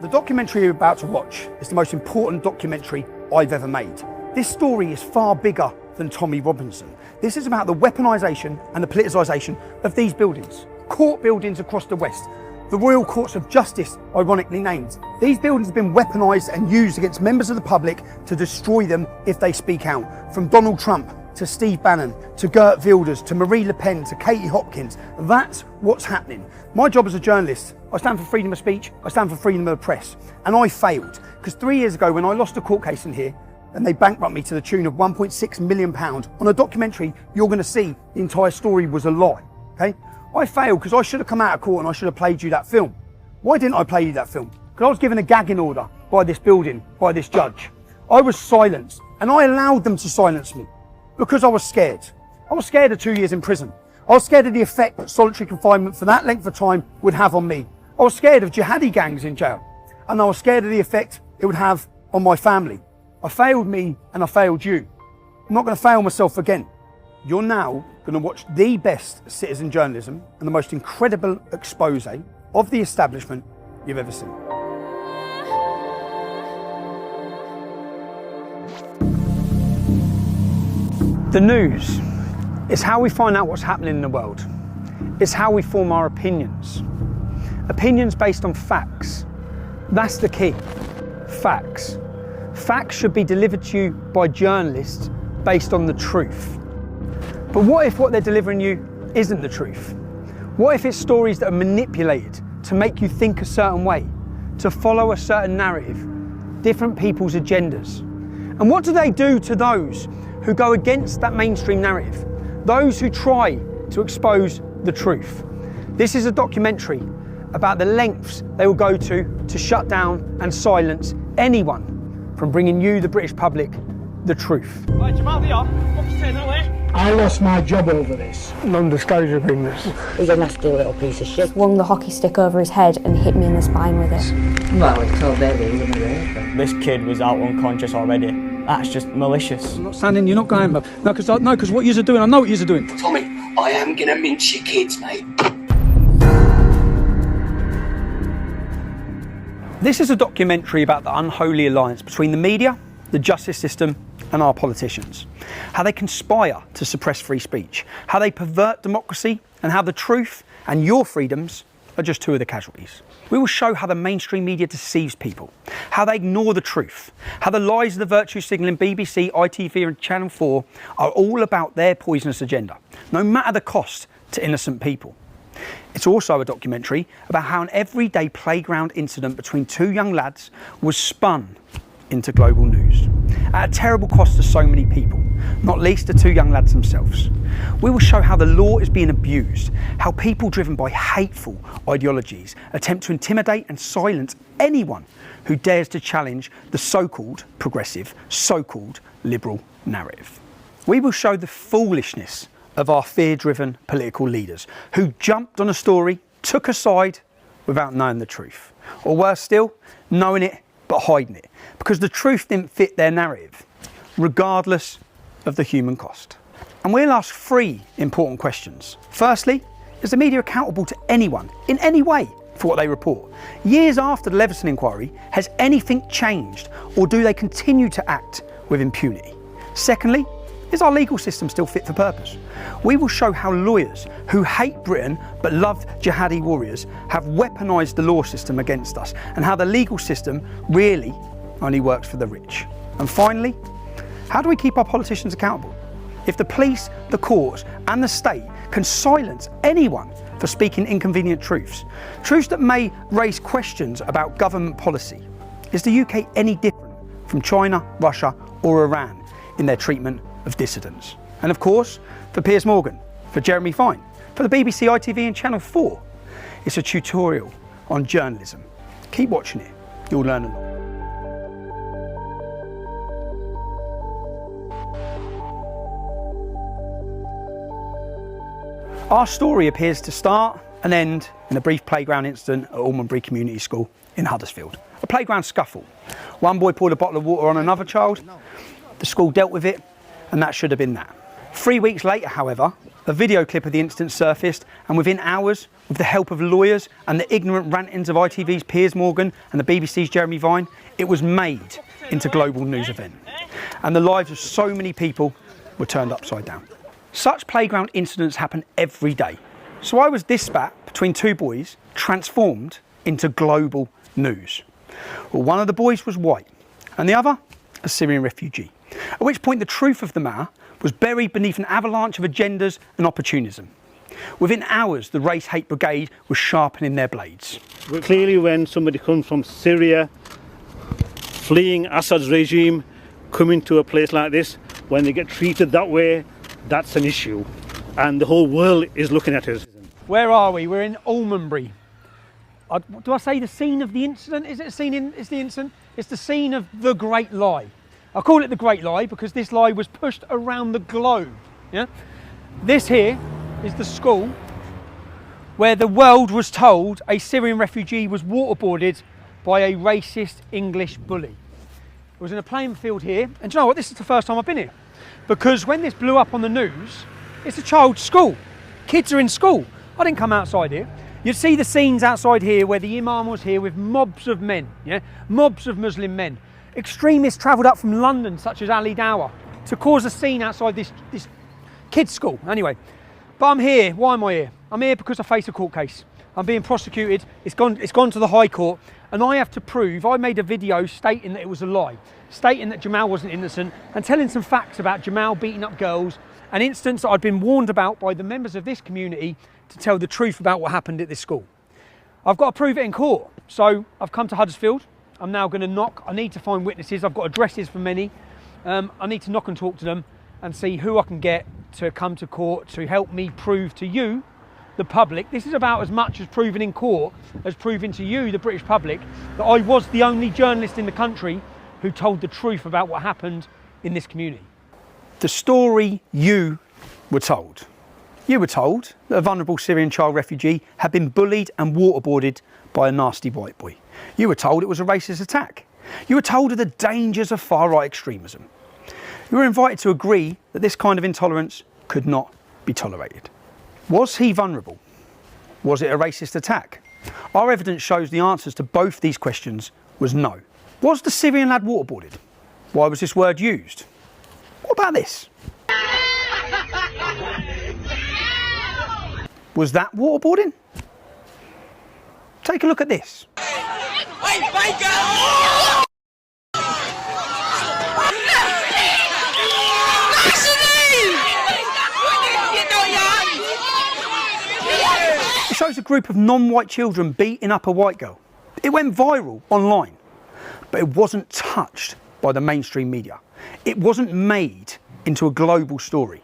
The documentary you're about to watch is the most important documentary I've ever made. This story is far bigger than Tommy Robinson. This is about the weaponisation and the politicisation of these buildings. Court buildings across the West. The Royal Courts of Justice, ironically named. These buildings have been weaponised and used against members of the public to destroy them if they speak out. From Donald Trump to Steve Bannon, to Geert Wilders, to Marie Le Pen, to Katie Hopkins. That's what's happening. My job as a journalist, I stand for freedom of speech, I stand for freedom of the press. And I failed, because 3 years ago when I lost a court case in here, and they bankrupted me to the tune of £1.6 million, on a documentary, you're gonna see the entire story was a lie, okay? I failed because I should have come out of court and I should have played you that film. Why didn't I play you that film? Because I was given a gagging order by this building, by this judge. I was silenced, and I allowed them to silence me. Because I was scared. I was scared of 2 years in prison. I was scared of the effect that solitary confinement for that length of time would have on me. I was scared of jihadi gangs in jail. And I was scared of the effect it would have on my family. I failed me and I failed you. I'm not going to fail myself again. You're now going to watch the best citizen journalism and the most incredible expose of the establishment you've ever seen. The news is how we find out what's happening in the world. It's how we form our opinions. Opinions based on facts. That's the key. Facts. Facts should be delivered to you by journalists based on the truth. But what if what they're delivering you isn't the truth? What if it's stories that are manipulated to make you think a certain way, to follow a certain narrative, different people's agendas? And what do they do to those who go against that mainstream narrative, those who try to expose the truth? This is a documentary about the lengths they will go to shut down and silence anyone from bringing you, the British public, the truth. I lost my job over this. Non-disclosure agreements. He's a nasty little piece of shit. Swung the hockey stick over his head and hit me in the spine with it. Well, it's told baby, he wasn't there. This kid was out unconscious already. That's just malicious. I'm not standing, you're not going, but no, because what you're doing, I know what you're doing. Tommy, I am gonna mince your kids, mate. This is a documentary about the unholy alliance between the media, the justice system, and our politicians. How they conspire to suppress free speech, how they pervert democracy, and how the truth and your freedoms are just two of the casualties. We will show how the mainstream media deceives people, how they ignore the truth, how the lies of the virtue signalling BBC, ITV and Channel 4 are all about their poisonous agenda, no matter the cost to innocent people. It's also a documentary about how an everyday playground incident between two young lads was spun into global news, at a terrible cost to so many people, not least the two young lads themselves. We will show how the law is being abused, how people driven by hateful ideologies attempt to intimidate and silence anyone who dares to challenge the so-called progressive, so-called liberal narrative. We will show the foolishness of our fear-driven political leaders who jumped on a story, took a side without knowing the truth, or worse still, knowing it but hiding it, because the truth didn't fit their narrative, regardless of the human cost. And we'll ask three important questions. Firstly, is the media accountable to anyone, in any way, for what they report? Years after the Leveson inquiry, has anything changed, or do they continue to act with impunity? Secondly, is our legal system still fit for purpose? We will show how lawyers who hate Britain but love jihadi warriors have weaponised the law system against us, and how the legal system really only works for the rich. And finally, how do we keep our politicians accountable? If the police, the courts and the state can silence anyone for speaking inconvenient truths, truths that may raise questions about government policy, is the UK any different from China, Russia or Iran in their treatment of dissidents? And of course, for Piers Morgan, for Jeremy Fine, for the BBC, ITV and Channel 4, it's a tutorial on journalism. Keep watching it, you'll learn a lot. Our story appears to start and end in a brief playground incident at Almondbury Community School in Huddersfield. A playground scuffle. One boy poured a bottle of water on another child. The school dealt with it, and that should have been that. 3 weeks later, however, a video clip of the incident surfaced, and within hours, with the help of lawyers and the ignorant rantings of ITV's Piers Morgan and the BBC's Jeremy Vine, it was made into a global news event. And the lives of so many people were turned upside down. Such playground incidents happen every day. So why was this spat between two boys transformed into global news? Well, one of the boys was white and the other a Syrian refugee. At which point the truth of the matter was buried beneath an avalanche of agendas and opportunism. Within hours, the Race Hate Brigade was sharpening their blades. Clearly, when somebody comes from Syria, fleeing Assad's regime, coming to a place like this, when they get treated that way, that's an issue. And the whole world is looking at us. Where are we? We're in Almonbury. Do I say the scene of the incident? Is it a scene in is the incident? It's the scene of the Great Lie. I call it the Great Lie because this lie was pushed around the globe. Yeah? This here is the school where the world was told a Syrian refugee was waterboarded by a racist English bully. It was in a playing field here, and do you know what? This is the first time I've been here. Because when this blew up on the news, it's a child's school. Kids are in school. I didn't come outside here. You'd see the scenes outside here where the imam was here with mobs of men, yeah? Mobs of Muslim men. Extremists travelled up from London, such as Ali Dawah, to cause a scene outside this kids' school. Anyway, but I'm here. Why am I here? I'm here because I face a court case. I'm being prosecuted. It's gone to the High Court, and I have to prove. I made a video stating that it was a lie, stating that Jamal wasn't innocent, and telling some facts about Jamal beating up girls, an instance that I'd been warned about by the members of this community to tell the truth about what happened at this school. I've got to prove it in court, so I've come to Huddersfield. I'm now going to knock. I need to find witnesses. I've got addresses for many. I need to knock and talk to them and see who I can get to come to court to help me prove to you, the public. This is about as much as proving in court as proving to you, the British public, that I was the only journalist in the country who told the truth about what happened in this community. The story you were told. You were told that a vulnerable Syrian child refugee had been bullied and waterboarded by a nasty white boy. You were told it was a racist attack. You were told of the dangers of far-right extremism. You were invited to agree that this kind of intolerance could not be tolerated. Was he vulnerable? Was it a racist attack? Our evidence shows the answers to both these questions was no. Was the Syrian lad waterboarded? Why was this word used? What about this? Was that waterboarding? Take a look at this. It shows a group of non-white children beating up a white girl. It went viral online, but it wasn't touched by the mainstream media. It wasn't made into a global story.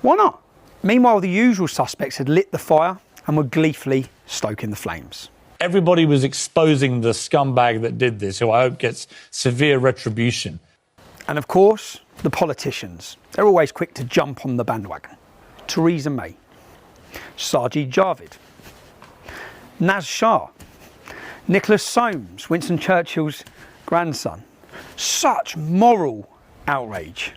Why not? Meanwhile, the usual suspects had lit the fire and were gleefully stoking the flames. Everybody was exposing the scumbag that did this, who I hope gets severe retribution. And of course, the politicians. They're always quick to jump on the bandwagon. Theresa May, Sajid Javid, Naz Shah, Nicholas Soames, Winston Churchill's grandson. Such moral outrage.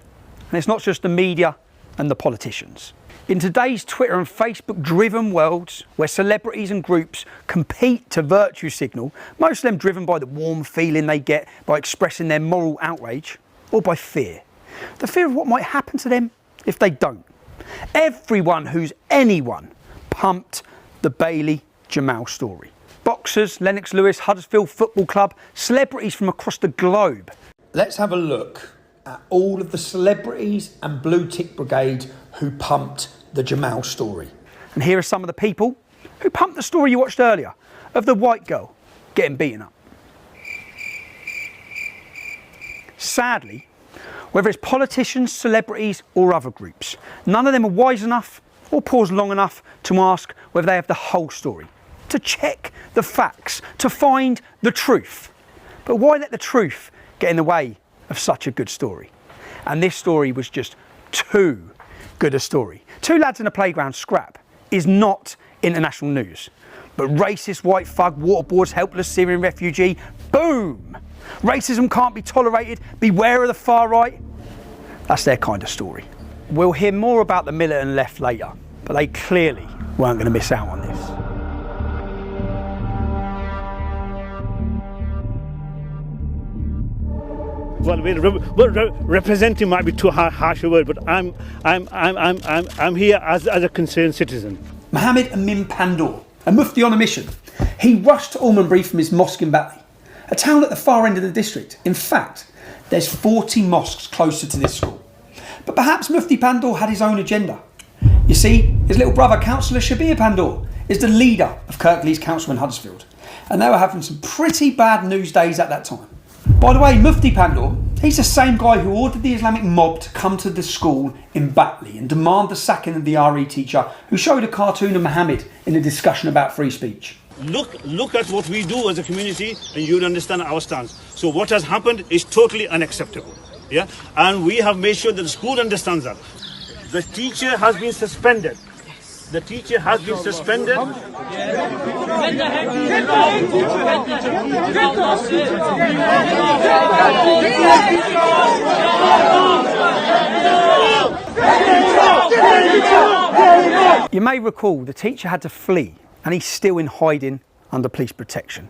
And it's not just the media and the politicians. In today's Twitter and Facebook driven worlds where celebrities and groups compete to virtue signal, most of them driven by the warm feeling they get by expressing their moral outrage, or by fear. The fear of what might happen to them if they don't. Everyone who's anyone pumped the Bailey Jamal story. Boxers, Lennox Lewis, Huddersfield Football Club, celebrities from across the globe. Let's have a look at all of the celebrities and blue tick brigade who pumped the Jamal story. And here are some of the people who pumped the story you watched earlier of the white girl getting beaten up. Sadly, whether it's politicians, celebrities or other groups, none of them are wise enough or pause long enough to ask whether they have the whole story, to check the facts, to find the truth. But why let the truth get in the way of such a good story? And this story was just too good a story. Two lads in a playground scrap is not international news. But racist white thug waterboards helpless Syrian refugee, boom! Racism can't be tolerated, beware of the far right. That's their kind of story. We'll hear more about the militant left later, but they clearly weren't going to miss out on this. representing might be too harsh a word, but I'm here as a concerned citizen. Mohammed Amin Pandoor, a mufti on a mission. He rushed to Almondbury from his mosque in Batley, a town at the far end of the district. In fact, there's 40 mosques closer to this school. But perhaps Mufti Pandoor had his own agenda. You see, his little brother, Councillor Shabir Pandoor, is the leader of Kirklees Council in Huddersfield, and they were having some pretty bad news days at that time. By the way, Mufti Pandoor, he's the same guy who ordered the Islamic mob to come to the school in Batley and demand the sacking of the RE teacher who showed a cartoon of Muhammad in a discussion about free speech. Look at what we do as a community, and you'll understand our stance. So what has happened is totally unacceptable. Yeah, and we have made sure that the school understands that. The teacher has been suspended. The teacher has been suspended. You may recall the teacher had to flee and he's still in hiding under police protection.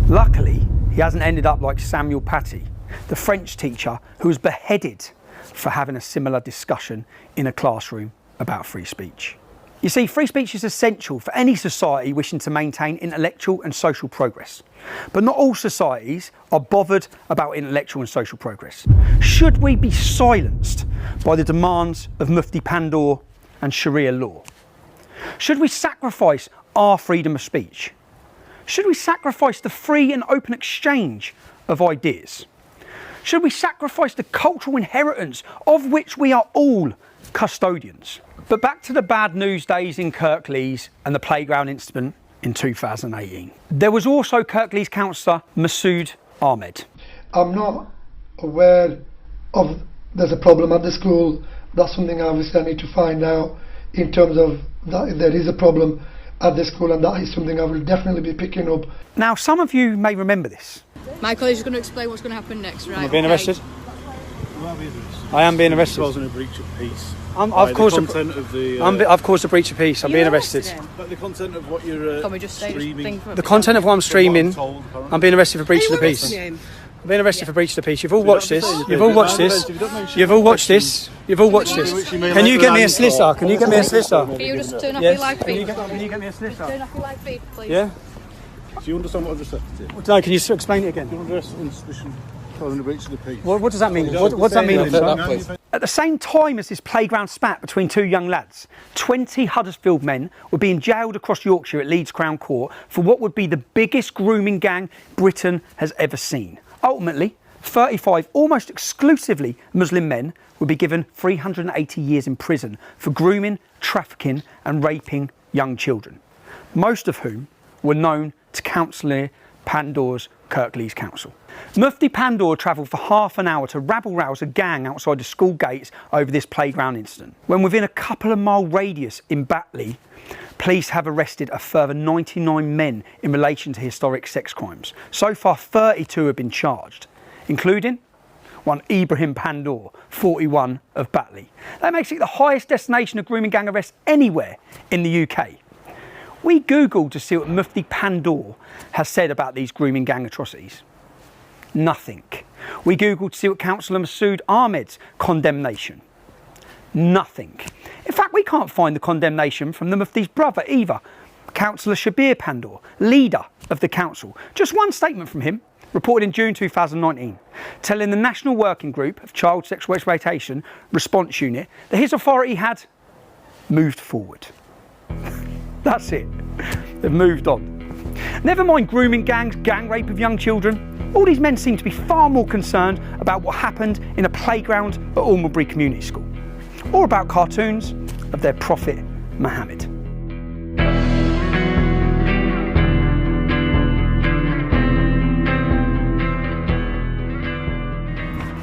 Luckily, he hasn't ended up like Samuel Paty, the French teacher who was beheaded for having a similar discussion in a classroom about free speech. You see, free speech is essential for any society wishing to maintain intellectual and social progress. But not all societies are bothered about intellectual and social progress. Should we be silenced by the demands of Mufti Pandoor and Sharia law? Should we sacrifice our freedom of speech? Should we sacrifice the free and open exchange of ideas? Should we sacrifice the cultural inheritance of which we are all custodians? But back to the bad news days in Kirklees and the playground incident in 2018. There was also Kirklees councillor Masood Ahmed. I'm not aware of there's a problem at the school. That's something obviously I need to find out in terms of that, if there is a problem at the school, and that is something I will definitely be picking up. Now, some of you may remember this. My colleague is going to explain what's going to happen next, right? Am I being arrested? I am being arrested. Causing a breach of peace. I've caused a breach of peace. I'm being arrested. But the content of what you're Can we just say streaming. The content of what I'm streaming, I'm being arrested for breach of the peace. I'm being arrested for breach of the peace. You've all watched this. You've all watched this. You've all watched this. You've all watched this. Can you get me a solicitor? Can you get me a solicitor? Can you just turn off your live feed? Can you get me a solicitor? Turn off your live feed, please. Yeah? Do you understand what I've just said? No, can you explain it again? What does that mean? What does that mean? At the same time as this playground spat between two young lads, 20 Huddersfield men were being jailed across Yorkshire at Leeds Crown Court for what would be the biggest grooming gang Britain has ever seen. Ultimately, 35 almost exclusively Muslim men would be given 380 years in prison for grooming, trafficking and raping young children, most of whom were known to Councillor Pandoor's Kirklees Council. Mufti Pandoor travelled for half an hour to rabble-rouse a gang outside the school gates over this playground incident, when within a couple of mile radius in Batley, police have arrested a further 99 men in relation to historic sex crimes. So far, 32 have been charged, including one Ibrahim Pandoor, 41 of Batley. That makes it the highest destination of grooming gang arrests anywhere in the UK. We Googled to see what Mufti Pandoor has said about these grooming gang atrocities. Nothing. We Googled to see what Councillor Masood Ahmed's condemnation. Nothing. In fact, we can't find the condemnation from the Mufti's brother either, Councillor Shabir Pandoor, leader of the council. Just one statement from him, reported in June 2019, telling the National Working Group of Child Sexual Exploitation Response Unit that his authority had moved forward. That's it. They've moved on. Never mind grooming gangs, gang rape of young children. All these men seem to be far more concerned about what happened in a playground at Almondbury Community School, or about cartoons of their prophet Muhammad.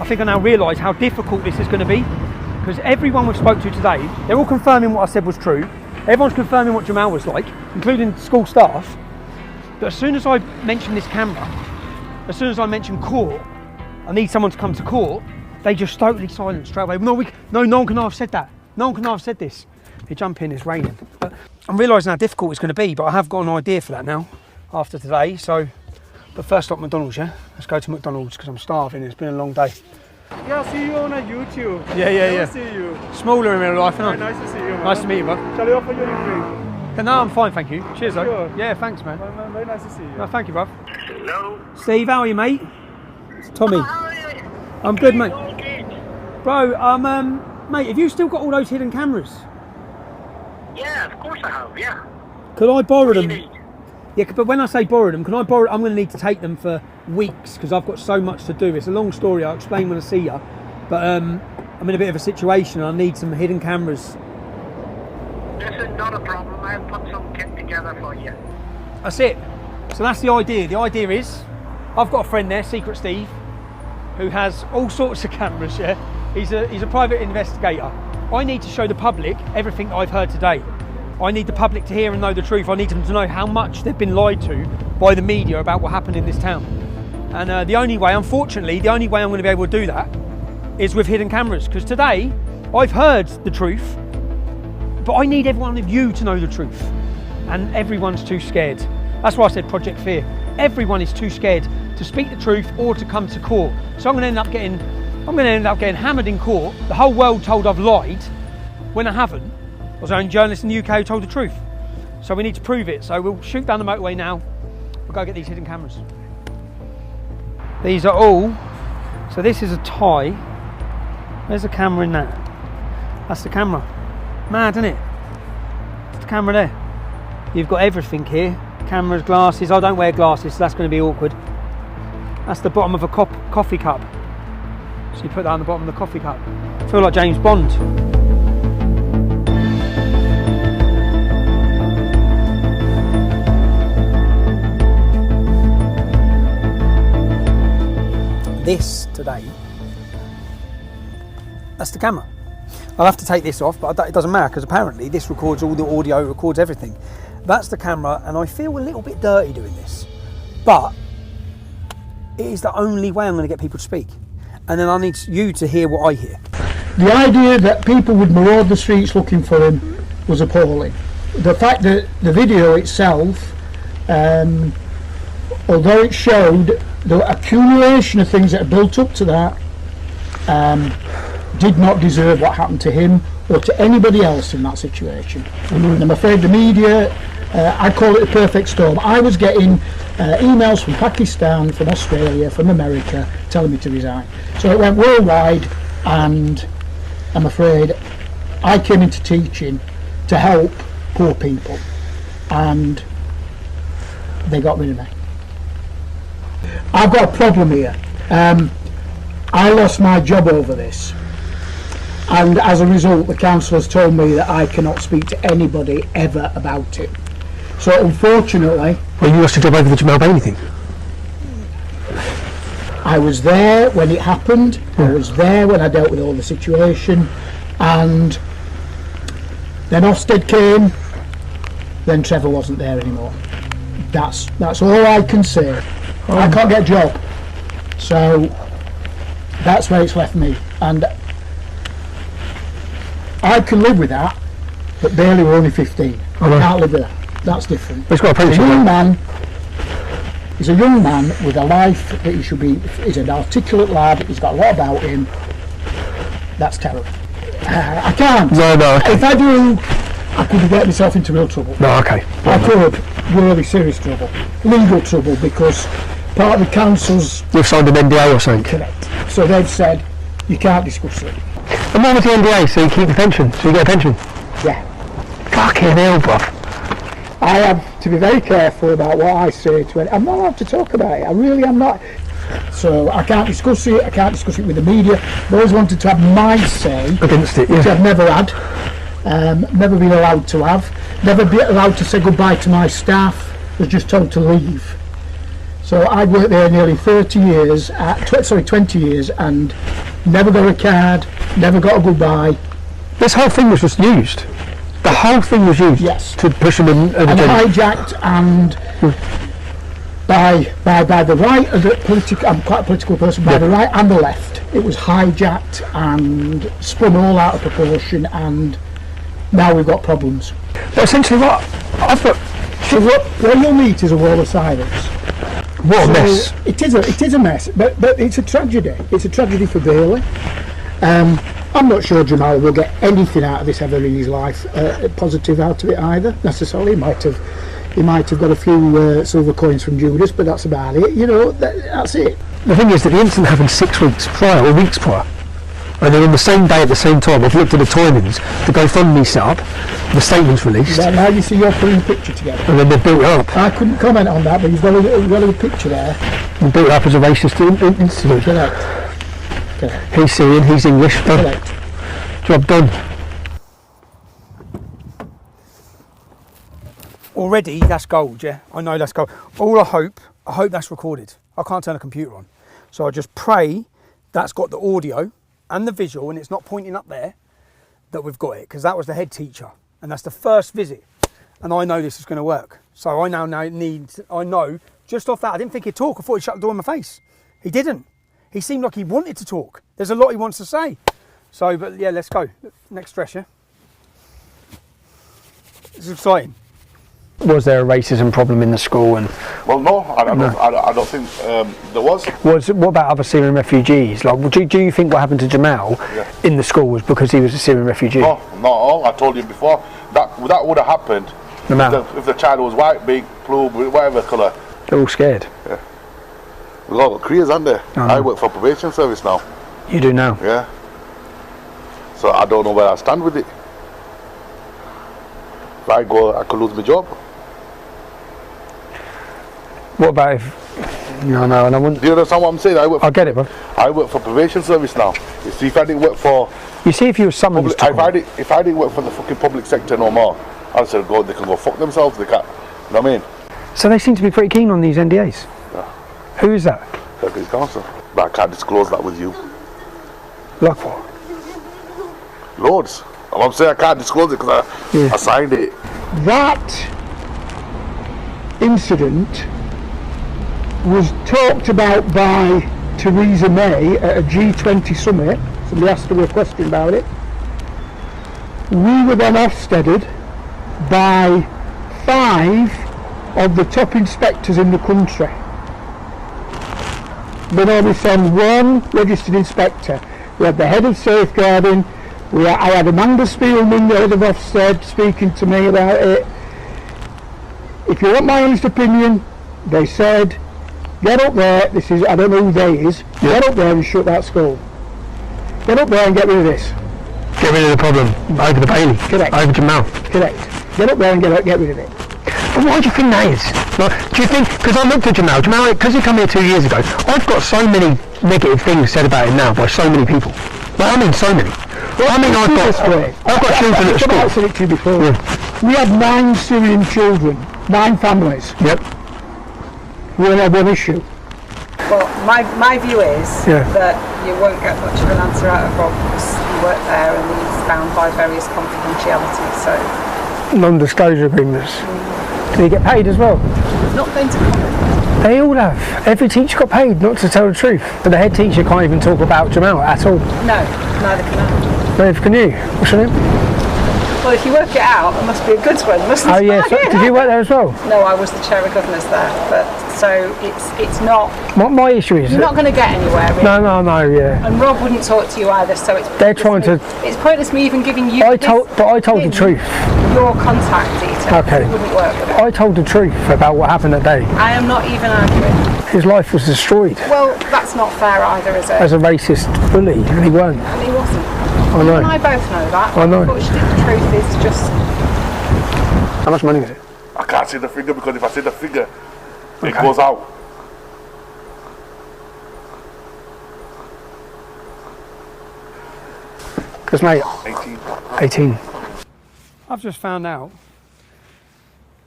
I think I now realise how difficult this is going to be, because everyone we've spoke to today, they're all confirming what I said was true. Everyone's confirming what Jamal was like, including school staff. But as soon as I mention this camera, as soon as I mention court, I need someone to come to court, they just totally silence straight away. No one can have said that. No one can have said this. You jump in, it's raining. But I'm realising how difficult it's going to be, but I have got an idea for that now, after today. So But first stop McDonald's, yeah? Let's go to McDonald's because I'm starving. It's been a long day. Yeah, see you on a YouTube. Yeah. See you. Smaller in real life, isn't it? Nice to see you, man. Nice to meet you, bud. Shall I offer you a drink? No, I'm fine, thank you. Cheers, though. Sure. Yeah, thanks, man. Very nice to see you. No, thank you, bruv. Hello. Steve, how are you, mate? It's Tommy. I'm good, mate. Bro, mate, have you still got all those hidden cameras? Yeah, of course I have, yeah. Could I borrow What do them? you need? Yeah, but when I say borrow them, can I borrow? I'm going to need to take them for weeks because I've got so much to do. It's a long story. I'll explain when I see you. But I'm in a bit of a situation. I need some hidden cameras. This is not a problem. I'll put some kit together for you. That's it. So that's the idea. The idea is, I've got a friend there, Secret Steve, who has all sorts of cameras. Yeah, he's a private investigator. I need to show the public everything that I've heard today. I need the public to hear and know the truth. I need them to know how much they've been lied to by the media about what happened in this town. And the only way, unfortunately, the only way I'm going to be able to do that is with hidden cameras. Because today, I've heard the truth, but I need every one of you to know the truth. And everyone's too scared. That's why I said Project Fear. Everyone is too scared to speak the truth or to come to court. So I'm going to end up getting hammered in court. The whole world told I've lied when I haven't. I was the only journalist in the UK who told the truth. So we need to prove it. So we'll shoot down the motorway now. We'll go get these hidden cameras. These are all, so this is a tie. There's a camera in that. That's the camera. Mad, isn't it? It's the camera there. You've got everything here. Cameras, glasses. I don't wear glasses, so that's going to be awkward. That's the bottom of a coffee cup. So you put that on the bottom of the coffee cup. I feel like James Bond. This today, that's the camera. I'll have to take this off, but it doesn't matter because apparently this records all the audio, records everything. That's the camera, and I feel a little bit dirty doing this, but it is the only way I'm going to get people to speak. And then I need you to hear what I hear. The idea that people would maraud the streets looking for him was appalling. The fact that the video itself, although it showed the accumulation of things that are built up to that, did not deserve what happened to him or to anybody else in that situation. And I'm afraid the media, I call it a perfect storm. I was getting emails from Pakistan, from Australia, from America telling me to resign. So it went worldwide, and I'm afraid I came into teaching to help poor people, and they got rid of me. I've got a problem here. I lost my job over this, and as a result the council has told me that I cannot speak to anybody ever about it. So unfortunately... Well, you lost your job over the Jamal Bailey thing? I was there when it happened, I was there when I dealt with all the situation, and then Ofsted came, then Trevor wasn't there anymore. That's all I can say. I can't get a job, so that's where it's left me, and I can live with that, but Bailey were only 15. I can't live with that. That's different. He's got a He's a young man with a life that he should be. He's an articulate lad. He's got a lot about him. That's terrible. I can't. No, okay. If I do, I could get myself into real trouble. No, okay. I could, really serious trouble, legal trouble, because part of the council's... You've signed an NDA or something? Correct. So they've said you can't discuss it. And what was the NDA? So you keep the pension? So you get a pension? Yeah. Fucking hell, bruv. I have to be very careful about what I say to it. I'm not allowed to talk about it. I really am not. So I can't discuss it. I can't discuss it with the media. I've always wanted to have my say against it, which I've never had. Never been allowed to have. Never been allowed to say goodbye to my staff. Was just told to leave. So I worked there nearly 20 years, and never got a card, never got a goodbye. This whole thing was just used. The whole thing was used, yes, to push them in. And hijacked, and by the right of the political, I'm quite a political person, by the right and the left, it was hijacked and spun all out of proportion, and now we've got problems. But essentially what I've got... So where you'll meet is a wall of silence. What a mess. It is a mess, but it's a tragedy. It's a tragedy for Bailey. I'm not sure Jamal will get anything out of this ever in his life, positive out of it either, necessarily. He might have got a few silver coins from Judas, but that's about it. You know, that's it. The thing is that the incident happened 6 weeks prior, or weeks prior. And then on the same day at the same time, I've looked at the timings, the GoFundMe set up, the statement's released. Now you see you're putting a picture together. And then they built it up. I couldn't comment on that, but you've got a picture there. And built it up as a racist incident. Correct. He's Syrian, he's English. Done. Correct. Job done. Already, that's gold, yeah? I know that's gold. All I hope that's recorded. I can't turn a computer on. So I just pray that's got the audio and the visual, and it's not pointing up there, that we've got it, because that was the head teacher, and that's the first visit, and I know this is going to work. So I now know, just off that, I didn't think he'd talk. I thought he'd shut the door in my face. He didn't. He seemed like he wanted to talk. There's a lot he wants to say. So, but yeah, let's go. Next stretcher. It's exciting. Was there a racism problem in the school? And well, no, I don't think there was. What about other Syrian refugees? Like, do you think what happened to Jamal in the school was because he was a Syrian refugee? No, not at all. I told you before that would have happened if the child was white, big, blue, whatever colour. They're all scared. Yeah. We've all got careers, aren't they? I work for probation service now. You do now? Yeah. So I don't know where I stand with it. If I go, I could lose my job. What about if... No, and I wouldn't... Do you understand what I'm saying? I get it, bro. I work for probation service now. You see, if I didn't work for... You see, if you were someone... If I didn't work for the fucking public sector no more, I'd say, they can go fuck themselves. They can't... You know what I mean? So they seem to be pretty keen on these NDAs? Yeah. Who is that? Deputy Council. But I can't disclose that with you. Like what? Loads. I'm saying I can't disclose it because I signed it. That incident was talked about by Theresa May at a G20 summit. Somebody asked her a question about it. We were then Ofsteded by 5 of the top inspectors in the country. Then only sent 1 registered inspector. We had the head of safeguarding. I had Amanda Spielman, the head of Ofsted, speaking to me about it. If you want my honest opinion, they said, get up there, I don't know who they is, get up there and shut that school. Get up there and get rid of this. Get rid of the problem, over the Bailey. Correct. Over Jamal. Correct. Get up there and get rid of it. But why do you think that is? Like, do you think, because I looked at Jamal, because he came here 2 years ago, I've got so many negative things said about him now by so many people. Like, I mean so many. Well, I mean, I've got children at school. I've said it to you before. We had 9 Syrian children, 9 families. Yep. We only had 1 issue. But my view is that you won't get much of an answer out of Rob because he worked there and he's bound by various confidentialities. So non-disclosure agreements. Did he get paid as well? Not going to comment. They all have. Every teacher got paid not to tell the truth. But the head teacher can't even talk about Jamal at all. No, neither can I. Neither can you. What's your name? Well, if you work it out, it must be a good one, mustn't it? Oh yes. Did you work there as well? No, I was the chair of governors there. But so it's not. My issue is you're not going to get anywhere. Really. No, yeah. And Rob wouldn't talk to you either, so it's. They're trying to. It's pointless me even giving you. I told the truth. Your contact details. Okay. It wouldn't work with it. I told the truth about what happened that day. I am not even arguing. His life was destroyed. Well, that's not fair either, is it? As a racist bully, and he weren't. And he wasn't. I know. You and I both know that. I know. Unfortunately, the truth is just. How much money is it? I can't see the figure because if I see the figure, it goes out. Because mate, 18. I've just found out.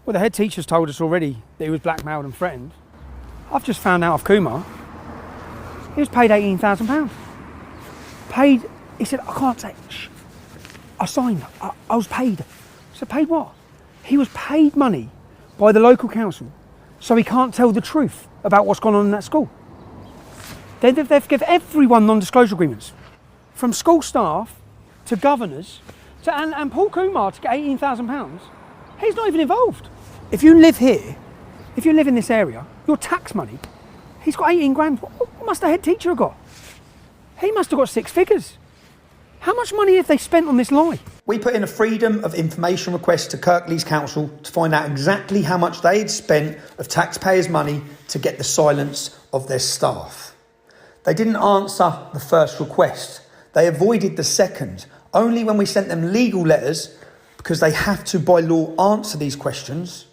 Well, the head teacher's told us already that he was blackmailed and threatened. I've just found out of Kumar. He was paid £18,000. Paid. He said, I can't say. Shh. I signed. I was paid. I said, paid what? He was paid money by the local council, so he can't tell the truth about what's gone on in that school. They've given everyone non-disclosure agreements, from school staff to governors, and Paul Kumar to get £18,000. He's not even involved. If you live here, if you live in this area, your tax money. He's got 18 grand. What must the head teacher have got? He must have got 6 figures. How much money have they spent on this lie? We put in a freedom of information request to Kirklees Council to find out exactly how much they had spent of taxpayers' money to get the silence of their staff. They didn't answer the first request. They avoided the second. Only when we sent them legal letters, because they have to by law answer these questions,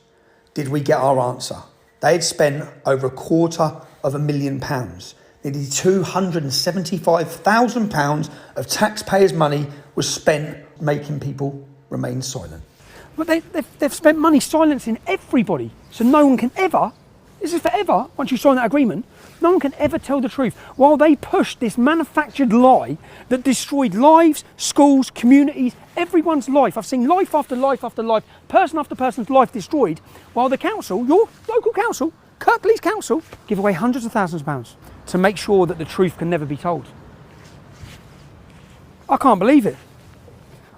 did we get our answer. They had spent over £250,000. Nearly £275,000 of taxpayers' money was spent making people remain silent. But they've spent money silencing everybody, so no one can ever, this is forever, once you sign that agreement, no one can ever tell the truth. While they pushed this manufactured lie that destroyed lives, schools, communities, everyone's life. I've seen life after life after life, person after person's life destroyed, while the council, your local council, Kirklees Council, give away hundreds of thousands of pounds to make sure that the truth can never be told. I can't believe it.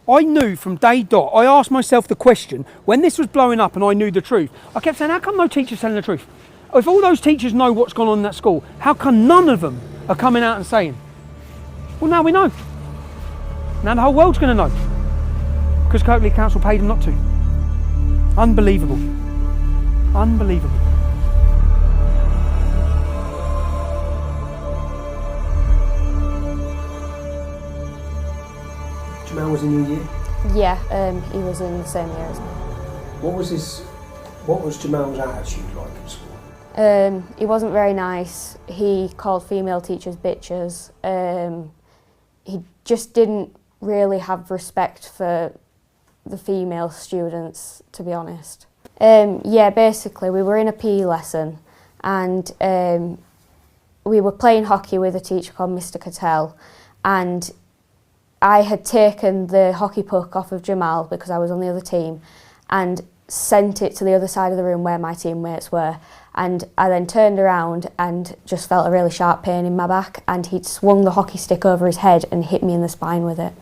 I knew from day dot, I asked myself the question, when this was blowing up and I knew the truth, I kept saying, how come no teacher's telling the truth? If all those teachers know what's gone on in that school, how come none of them are coming out and saying? Well, now we know. Now the whole world's going to know. Because Kirklees Council paid them not to. Unbelievable. Unbelievable. Jamal was in your year? Yeah, he was in the same year as me. What was Jamal's attitude like at school? He wasn't very nice. He called female teachers bitches. He just didn't really have respect for the female students, to be honest. Yeah, basically we were in a PE lesson and we were playing hockey with a teacher called Mr. Cattell, and I had taken the hockey puck off of Jamal because I was on the other team and sent it to the other side of the room where my teammates were, and I then turned around and just felt a really sharp pain in my back, and he'd swung the hockey stick over his head and hit me in the spine with it.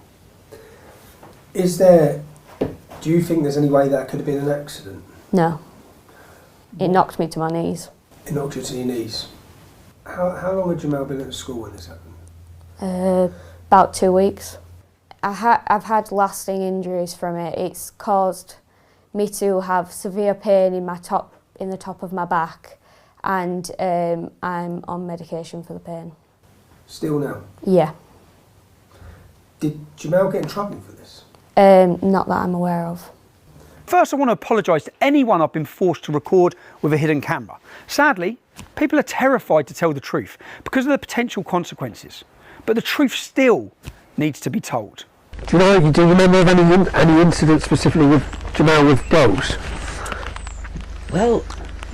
Do you think there's any way that could have been an accident? No. It knocked me to my knees. It knocked you to your knees? How long had Jamal been at school when this happened? About 2 weeks. I've had lasting injuries from it. It's caused me to have severe pain in the top of my back, and I'm on medication for the pain. Still now? Yeah. Did Jamal get in trouble for this? Not that I'm aware of. First, I want to apologise to anyone I've been forced to record with a hidden camera. Sadly, people are terrified to tell the truth because of the potential consequences. But the truth still needs to be told. Do you remember of any incident specifically with Jamal with girls? Well,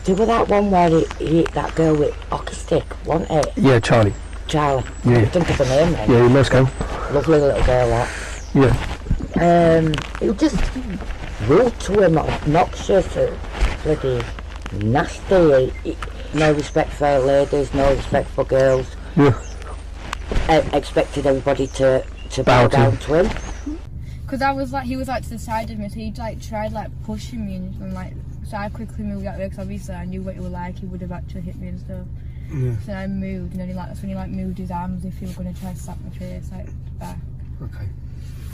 there was that one where he hit that girl with hockey stick, wasn't it? Yeah, Charlie. Charlie. Yeah. I think of her name then. Yeah, in Moscow. Lovely little girl, that. Yeah. It was just rude to him, obnoxious, bloody nasty. No respect for ladies, no respect for girls. Yeah. Expected everybody to bow down to him. Because he was to the side of me, so he tried pushing me and so I quickly moved out of there because obviously I knew what he was like. He would have actually hit me and stuff. Yeah. So I moved, and then that's when he moved his arms as if he was going to try to slap my face back. Okay.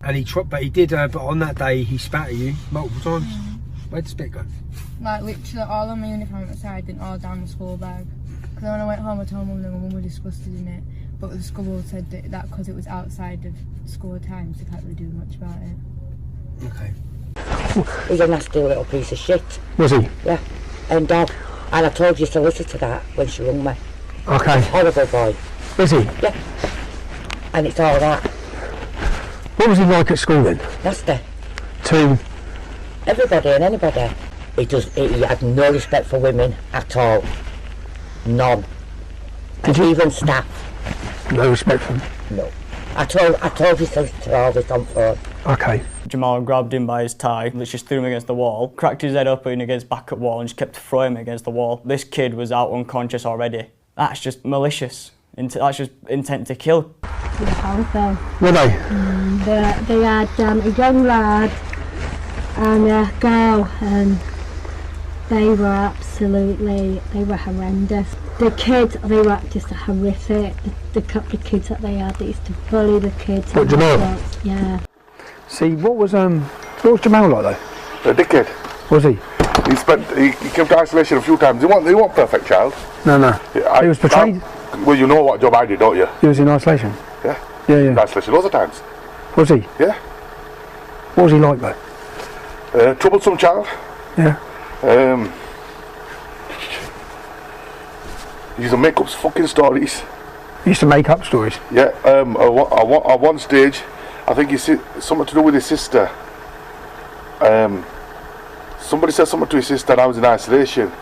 And he did, but on that day he spat at you multiple times. Where'd the spit go? Literally all on my uniform outside and all down the school bag. Because when I went home I told mum and my mum was disgusted in it. But the school said that because it was outside of school times, they can't really do much about it. Okay. He's a nasty little piece of shit. Was he? Yeah. And I told your solicitor that when she rung me. Okay. He's a horrible boy. Is he? Yeah. And it's all that. What was he like at school then? Nasty. To? Everybody and anybody. He had no respect for women at all. None. Even staff. No respect for them? No. I told his solicitor all this on phone. Okay. Jamal grabbed him by his tie, just threw him against the wall, cracked his head open against back at wall and just kept throwing him against the wall. This kid was out unconscious already. That's just malicious. That's just intent to kill. Were they? They had a young lad and a girl, and They were horrendous. The kids, they were just horrific. The couple of kids that they had, they used to bully the kids. What, Jamal? Yeah. See, what was Jamal like though? A dickhead. Was he? He came to isolation a few times. He wasn't perfect child. No. He was portrayed. Well, you know what job I did, don't you? He was in isolation. Yeah. Yeah. In isolation loads of times. Was he? Yeah. What was he like though? Troublesome child. Yeah. He used to make up fucking stories. He used to make up stories? Yeah. At one stage, I think he said something to do with his sister. Somebody said something to his sister and I was in isolation.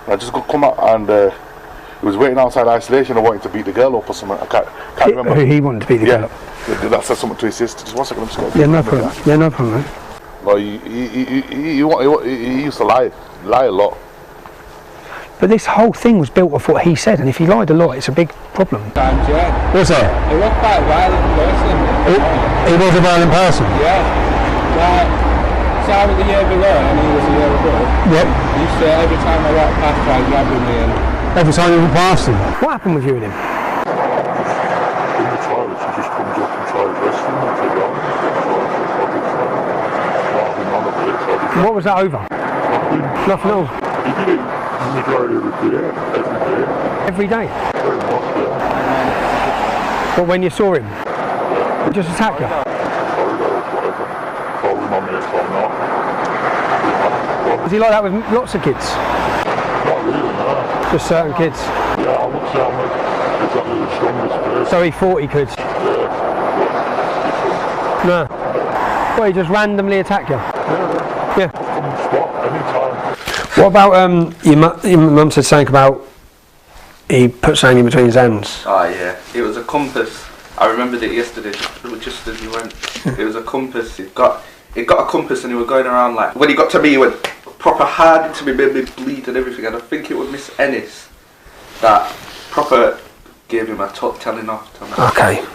And I just got come out and he was waiting outside isolation and wanting to beat the girl up or something. I can't remember. He wanted to beat the girl up? That said something to his sister. Just 1 second, I'm just going to... Yeah, no problem. Yeah, no problem. No, he used to lie a lot. But this whole thing was built off what he said, and if he lied a lot, it's a big problem. What's that? He was quite a violent person. He was a violent person? Yeah. Like, so I was the year below and he was the year above. Yep. He used to, every time I walked past, try grabbing me and... Every time you walked past him? What happened with you and him? In the toilet, he just comes up and tries wrestling and take it on. What was that over? Nothing at all? He did it in the majority of the day, every day. Every day? Well, when you saw him? He just attacked you? Was he like that with lots of kids? Not really, no. Just certain kids? Yeah, I wouldn't say I'm exactly the strongest person. So he thought he could? No. Well, he just randomly attacked you? Yeah. What about your mum said something about he put something in between his hands? Oh yeah, it was a compass. I remembered it yesterday, just as you went. It was a compass. It got a compass and he was going around like, when he got to me he went proper hard into me, made me bleed and everything, and I think it was Miss Ennis that proper gave him a telling off. Okay.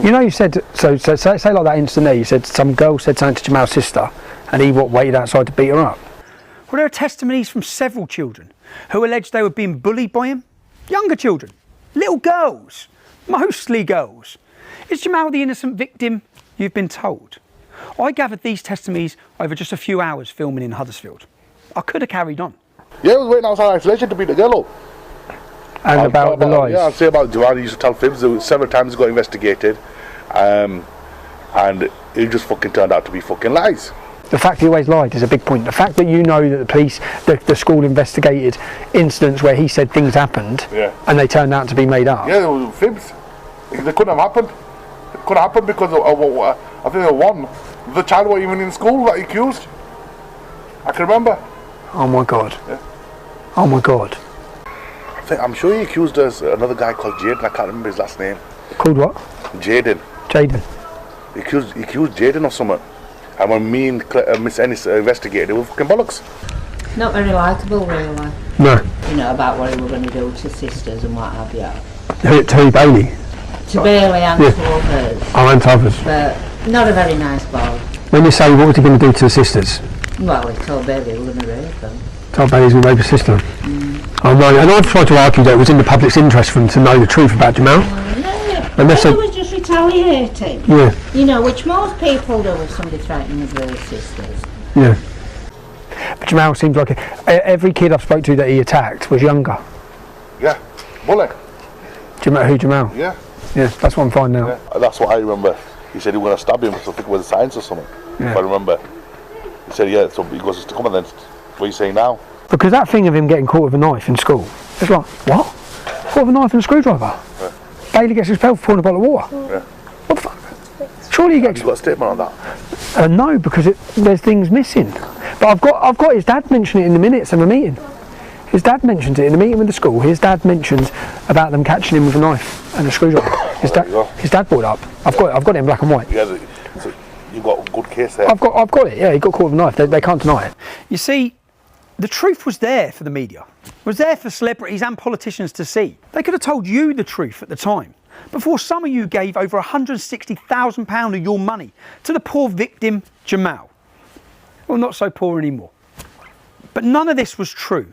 You know, you said, so say like that incident there, you said some girl said something to Jamal's sister and he waited outside to beat her up. Well, there are testimonies from several children who alleged they were being bullied by him. Younger children, little girls, mostly girls. Is Jamal the innocent victim you've been told? I gathered these testimonies over just a few hours filming in Huddersfield. I could have carried on. Yeah, I was waiting outside isolation to beat the girl up. And about the lies? Yeah, I'd say about Jamal, he used to tell fibs. Several times he got investigated. And it just fucking turned out to be fucking lies. The fact he always lied is a big point. The fact that you know that the police, the school investigated incidents where he said things happened and they turned out to be made up. Yeah, there was fibs. They couldn't have happened. It couldn't happen because I think there was one. The child wasn't even in school that he accused. I can remember. Oh my God. Yeah. Oh my God. I'm sure he accused us another guy called Jaden. I can't remember his last name. Called what? Jaden. He accused Jaden of something. And when me and Miss Ennis investigated, it was fucking bollocks. Not very likeable, really. No. You know, about what he was going to do to sisters and what have you. To Bailey? To Bailey and to others. Oh, and to others. But not a very nice boy. When you say, what was he going to do to the sisters? Well, he told Bailey he was going to rape them. Told Bailey he was going to rape his sister? Oh no, and I've tried to argue that it was in the public's interest for them to know the truth about Jamal. And they was just retaliating. Yeah. You know, which most people do if somebody threatening with their sisters. Yeah. But Jamal seems like every kid I've spoke to that he attacked was younger. Yeah. Bully. Jamal? Yeah. Yeah, that's what I'm finding out. Yeah. That's what I remember. He said he was going to stab him, so I think it was science or something. Yeah. If I remember. He said, yeah, so he goes to come and then, what are you saying now? Because that thing of him getting caught with a knife in school, it's like, what? Caught with a knife and a screwdriver? Yeah. Bailey gets expelled for pouring a bottle of water? Yeah. What the fuck? Surely he gets... You got a statement on that? No, because there's things missing. But I've got his dad mention it in the minutes of a meeting. His dad mentions it in a meeting with the school. His dad mentions about them catching him with a knife and a screwdriver. His dad brought it up. I've got it in black and white. Yeah, so you've got a good case there. I've got it. Yeah, he got caught with a knife. They can't deny it. You see, the truth was there for the media. It was there for celebrities and politicians to see. They could have told you the truth at the time, before some of you gave over £160,000 of your money to the poor victim, Jamal. Well, not so poor anymore. But none of this was true.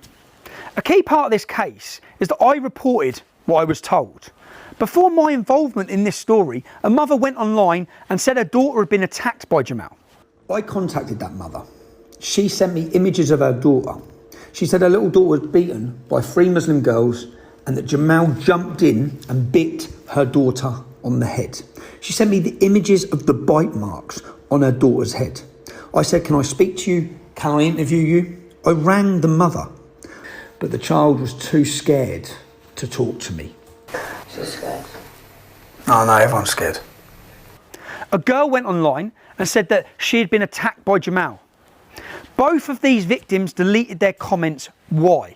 A key part of this case is that I reported what I was told. Before my involvement in this story, a mother went online and said her daughter had been attacked by Jamal. I contacted that mother. She sent me images of her daughter. She said her little daughter was beaten by 3 Muslim girls and that Jamal jumped in and bit her daughter on the head. She sent me the images of the bite marks on her daughter's head. I said, can I speak to you? Can I interview you? I rang the mother, but the child was too scared to talk to me. She's scared. Oh no, everyone's scared. A girl went online and said that she had been attacked by Jamal. Both of these victims deleted their comments. Why?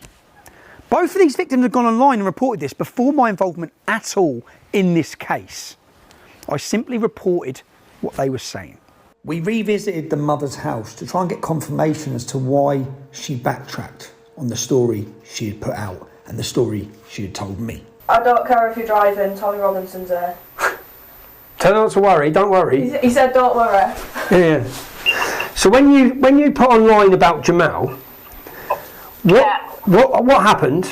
Both of these victims had gone online and reported this before my involvement at all in this case. I simply reported what they were saying. We revisited the mother's house to try and get confirmation as to why she backtracked on the story she had put out and the story she had told me. I don't care if you're driving, Tommy Robinson's there. Tell her not to worry, don't worry. He said don't worry. Yeah. So when you put online about Jamal, what happened?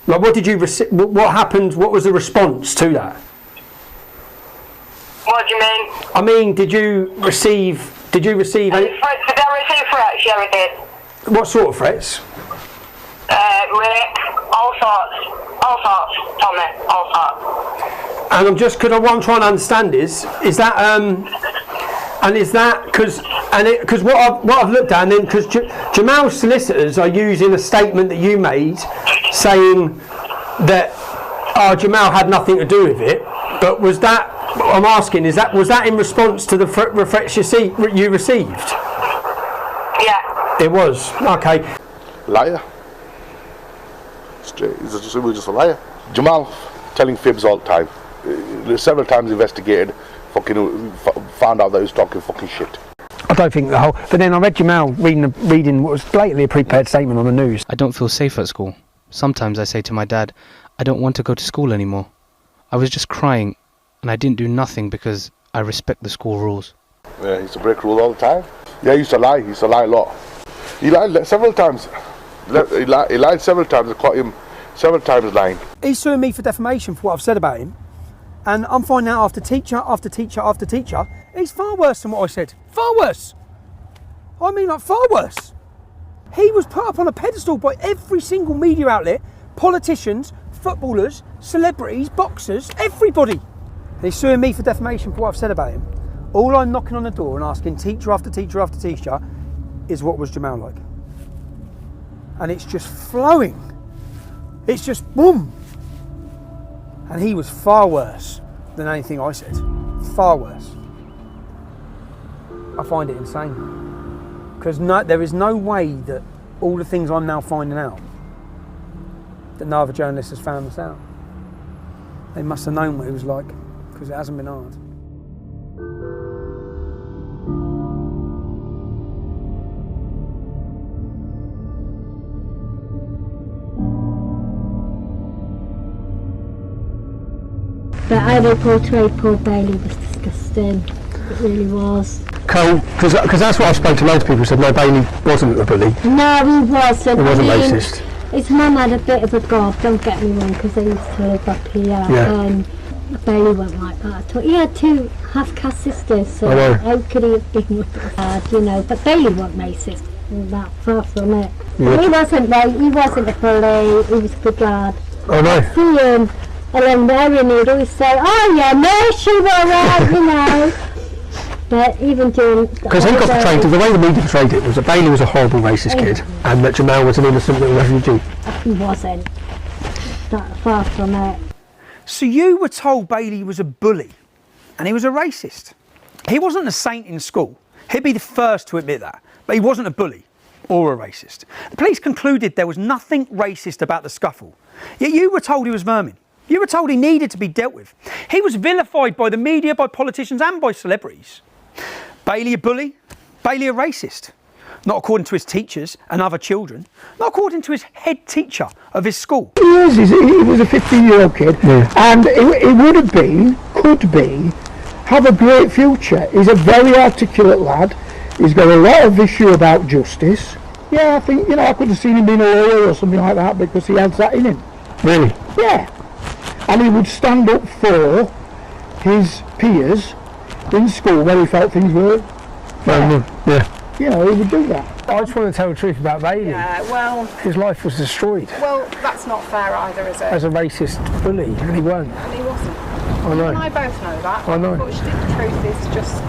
Like, what did you what happened? What was the response to that? What do you mean? I mean, did you receive any? Did I receive threats? Yeah, I did. What sort of threats? Rape, all sorts, Tommy, all sorts. And I'm just, because what I'm trying to understand is that, and is that, because what I've looked at, and then, because Jamal's solicitors are using a statement that you made saying that Jamal had nothing to do with it, but was that, I'm asking, was that in response to the threats you received? Yeah. It was, okay. Liar. Straight, he was just a liar. Jamal telling fibs all the time. Several times investigated, found out that he was talking fucking shit. I don't think the whole. But then I read Jamal reading what was blatantly a prepared statement on the news. I don't feel safe at school. Sometimes I say to my dad, I don't want to go to school anymore. I was just crying, and I didn't do nothing because I respect the school rules. Yeah, he used to break rules all the time. Yeah, he used to lie. He used to lie a lot. He lied several times. He lied several times. I caught him several times lying. He's suing me for defamation for what I've said about him. And I'm finding out after teacher after teacher after teacher, he's far worse than what I said. Far worse. I mean, like, far worse. He was put up on a pedestal by every single media outlet, politicians, footballers, celebrities, boxers, everybody. And he's suing me for defamation for what I've said about him. All I'm knocking on the door and asking teacher after teacher after teacher is, what was Jamal like? And it's just flowing. It's just boom. And he was far worse than anything I said. Far worse. I find it insane. Because there is no way that all the things I'm now finding out, that no other journalist has found this out. They must have known what he was like, because it hasn't been hard. But how they portrayed Paul Bailey was disgusting. It really was. Cole, because that's what I spoke to loads of people who said no, Bailey wasn't a bully. No, he wasn't. He wasn't racist. His mum had a bit of a gob, don't get me wrong, because they used to live up here. Yeah. Bailey wasn't like that at all. He had 2 half-caste sisters, so how could he have been with us, you know? But Bailey wasn't racist, that far from it. Yeah. He wasn't a bully, he was a good lad. Oh no. I see him, and then Mary would always say, oh yeah, no, she was right, you know. But even during... Because he got portrayed, the way the media portrayed it was that Bailey was a horrible racist kid and that Jamal was an innocent little refugee. He wasn't. That far from it. So you were told Bailey was a bully and he was a racist. He wasn't a saint in school. He'd be the first to admit that. But he wasn't a bully or a racist. The police concluded there was nothing racist about the scuffle. Yet you were told he was vermin. You were told he needed to be dealt with. He was vilified by the media, by politicians and by celebrities. Bailey a bully, Bailey a racist. Not according to his teachers and other children. Not according to his head teacher of his school. He was a 15-year-old kid, and he would have been, could be, have a great future. He's a very articulate lad. He's got a lot of issue about justice. Yeah, I think, you know, I could have seen him being a lawyer or something like that because he had that in him. Really? Yeah. And he would stand up for his peers in school where he felt things were fair. Yeah. You know, he would do that. I just want to tell the truth about Bailey. Yeah, well... His life was destroyed. Well, that's not fair either, is it? As a racist bully, and he weren't. And he wasn't. I know. And I both know that. I know. Unfortunately, the truth is just...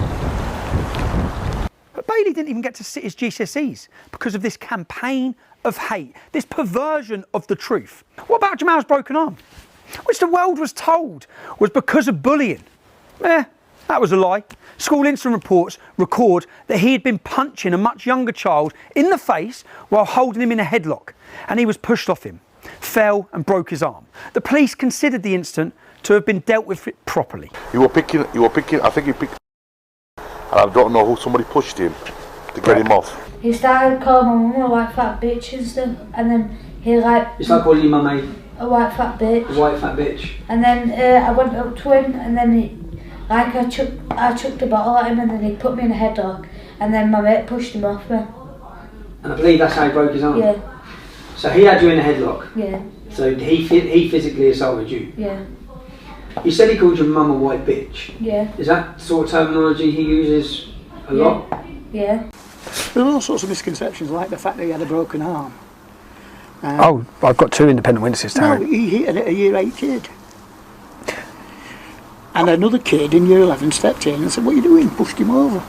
But Bailey didn't even get to sit his GCSEs because of this campaign of hate, this perversion of the truth. What about Jamal's broken arm? Which the world was told was because of bullying. That was a lie. School incident reports record that he had been punching a much younger child in the face while holding him in a headlock, and he was pushed off him, fell and broke his arm. The police considered the incident to have been dealt with properly. You were picking, I think he picked, and I don't know who, somebody pushed him to get him off. He started calling my mum a white fat bitch and stuff, and then he like... It's like calling your mum a white fat bitch. a white fat bitch. And then I went up to him, and then he... Like I chucked a bottle at him, and then he put me in a headlock, and then my mate pushed him off me. And I believe that's how he broke his arm? Yeah. So he had you in a headlock? Yeah. So he physically assaulted you? Yeah. You said he called your mum a white bitch? Yeah. Is that sort of terminology he uses a lot? Yeah. There were all sorts of misconceptions, like the fact that he had a broken arm. Oh, I've got two independent witnesses, Taryn. No, he hit a year 8 kid. And another kid in year 11 stepped in and said, "What are you doing?" Pushed him over.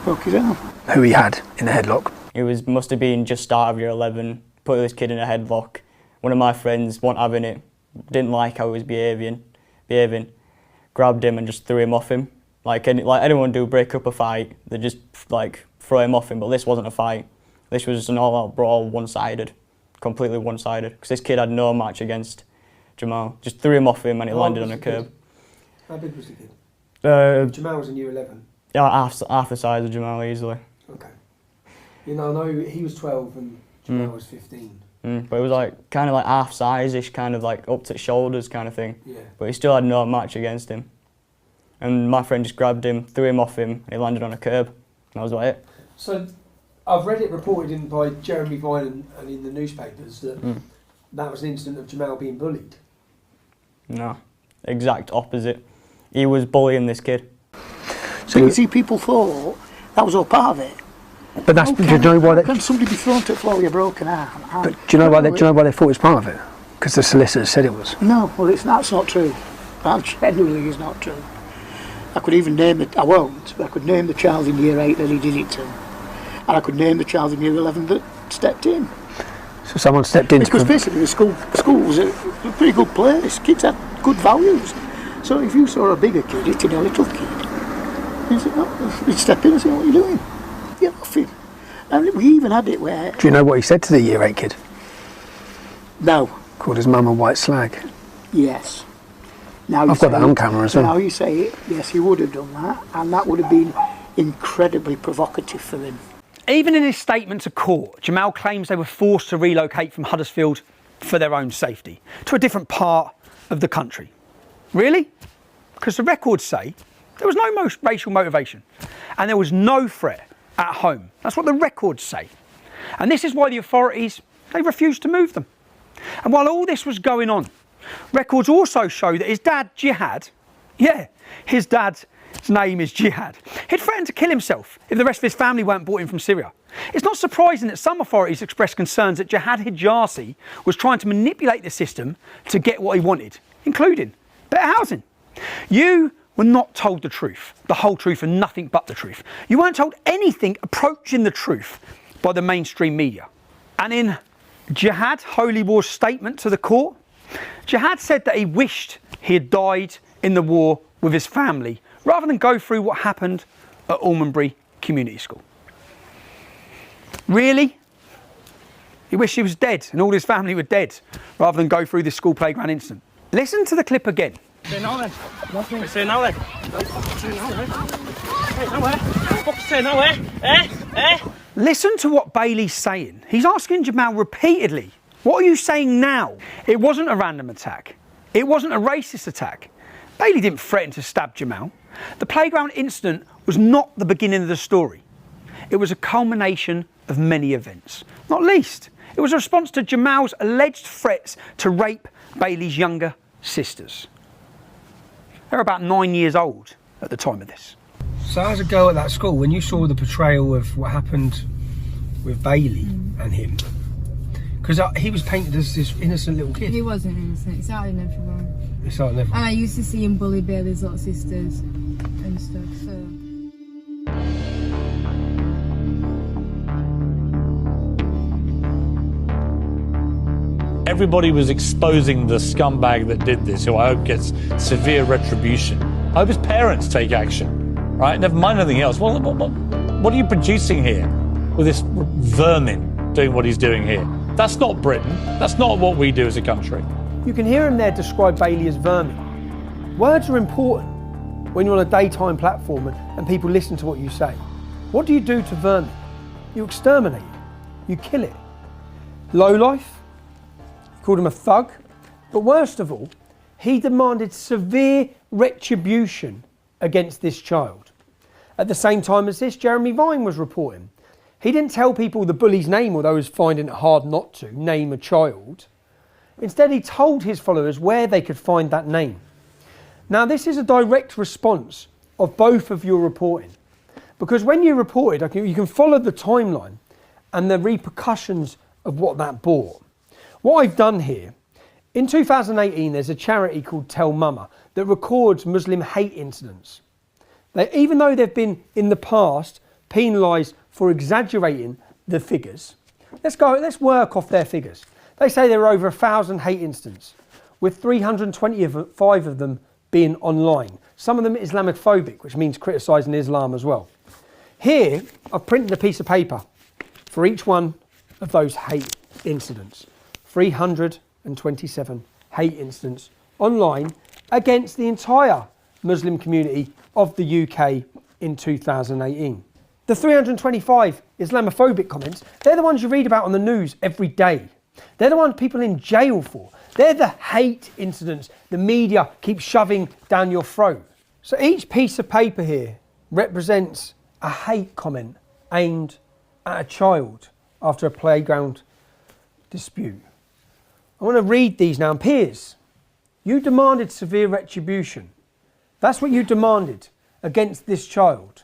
Broke his arm. Who he had in the headlock? It must have been just start of year 11, put this kid in a headlock. One of my friends wasn't having it, didn't like how he was behaving, grabbed him and just threw him off him. Like anyone do break up a fight, they just like throw him off him, but this wasn't a fight. This was just an all-out brawl, one-sided, completely one-sided. Because this kid had no match against Jamal. Just threw him off him and he landed on a curb. How big was the kid? Jamal was in year 11. Yeah, half the size of Jamal easily. Okay. You know, I know he was 12 and Jamal was 15. But it was like kind of like half size-ish, kind of like up to the shoulders kind of thing. Yeah. But he still had no match against him. And my friend just grabbed him, threw him off him, and he landed on a curb. And that was like it. So I've read it reported by Jeremy Vine and in the newspapers that that was an incident of Jamal being bullied. No, exact opposite. He was bullying this kid. So you see, people thought that was all part of it. But that's, do you know why? Can somebody be thrown to the floor with a broken arm? But do you know why? Do you know why they thought it was part of it? Because the solicitor said it was. No, well, that's not true. That genuinely is not true. I could even name it. I won't. But I could name the child in year 8 that he did it to, and I could name the child in year 11 that stepped in. So someone stepped in. Because basically the school was a pretty good place. Kids had good values. So if you saw a bigger kid hitting a little kid, you'd step in and say, "What are you doing? Get off him." And we even had it where... Do you know what he said to the year 8 kid? No. Called his mum a white slag. Yes. Now I've got that on camera as well. Now you say it, yes, he would have done that, and that would have been incredibly provocative for him. Even in his statement to court, Jamal claims they were forced to relocate from Huddersfield for their own safety to a different part of the country. Really? Because the records say there was no racial motivation and there was no threat at home. That's what the records say. And this is why the authorities, they refused to move them. And while all this was going on, records also show that his dad, Jihad, his dad's name is Jihad, he'd threatened to kill himself if the rest of his family weren't brought in from Syria. It's not surprising that some authorities expressed concerns that Jihad Hijazi was trying to manipulate the system to get what he wanted, including better housing. You were not told the truth, the whole truth and nothing but the truth. You weren't told anything approaching the truth by the mainstream media. And in Jihad Holy War's statement to the court, Jihad said that he wished he had died in the war with his family rather than go through what happened at Almondbury Community School. Really? He wished he was dead and all his family were dead rather than go through this school playground incident. Listen to the clip again. Say now then. Nothing. Say now then. Say now then. Hey, nowhere. Fuck, say nowhere. Listen to what Bailey's saying. He's asking Jamal repeatedly, what are you saying now? It wasn't a random attack. It wasn't a racist attack. Bailey didn't threaten to stab Jamal. The playground incident was not the beginning of the story. It was a culmination of many events. Not least, it was a response to Jamal's alleged threats to rape Bailey's younger sisters. They were about 9 years old at the time of this. So as a girl at that school, when you saw the portrayal of what happened with Bailey and him, because he was painted as this innocent little kid. He wasn't innocent, it's out in everyone. It's out in everyone. And I used to see him bully Bailey's little sisters and stuff, so... Everybody was exposing the scumbag that did this, who I hope gets severe retribution. I hope his parents take action, right? Never mind anything else. What are you producing here with this vermin doing what he's doing here? That's not Britain. That's not what we do as a country. You can hear him there describe Bailey as vermin. Words are important when you're on a daytime platform and people listen to what you say. What do you do to vermin? You exterminate it. You kill it. Lowlife. Called him a thug, but worst of all, he demanded severe retribution against this child. At the same time as this, Jeremy Vine was reporting. He didn't tell people the bully's name, although he was finding it hard not to name a child. Instead, he told his followers where they could find that name. Now, this is a direct response of both of your reporting, because when you reported, you can follow the timeline and the repercussions of what that brought. What I've done here, in 2018, there's a charity called Tell Mama that records Muslim hate incidents. Even though they've been, in the past, penalised for exaggerating the figures, let's work off their figures. They say there are over 1,000 hate incidents, with 325 of them being online. Some of them Islamophobic, which means criticising Islam as well. Here, I've printed a piece of paper for each one of those hate incidents. 327 hate incidents online against the entire Muslim community of the UK in 2018. The 325 Islamophobic comments, they're the ones you read about on the news every day. They're the ones people in jail for. They're the hate incidents the media keeps shoving down your throat. So each piece of paper here represents a hate comment aimed at a child after a playground dispute. I want to read these now. Piers, you demanded severe retribution. That's what you demanded against this child.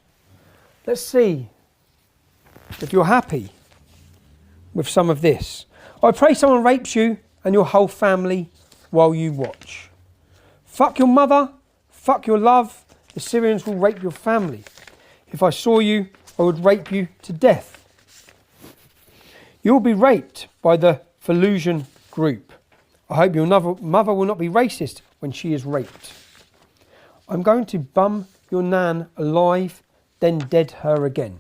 Let's see if you're happy with some of this. I pray someone rapes you and your whole family while you watch. Fuck your mother, fuck your love. The Syrians will rape your family. If I saw you, I would rape you to death. You'll be raped by the Fallujah group. I hope your mother will not be racist when she is raped. I'm going to bum your nan alive, then dead her again.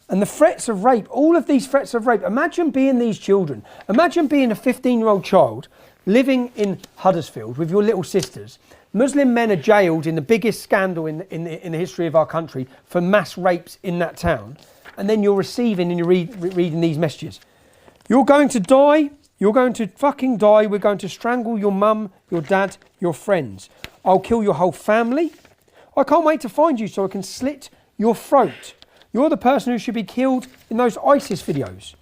And the threats of rape, all of these threats of rape, imagine being these children. Imagine being a 15-year-old child living in Huddersfield with your little sisters. Muslim men are jailed in the biggest scandal in the history of our country for mass rapes in that town. And then you're receiving and you're reading these messages. You're going to die. You're going to fucking die. We're going to strangle your mum, your dad, your friends. I'll kill your whole family. I can't wait to find you so I can slit your throat. You're the person who should be killed in those ISIS videos.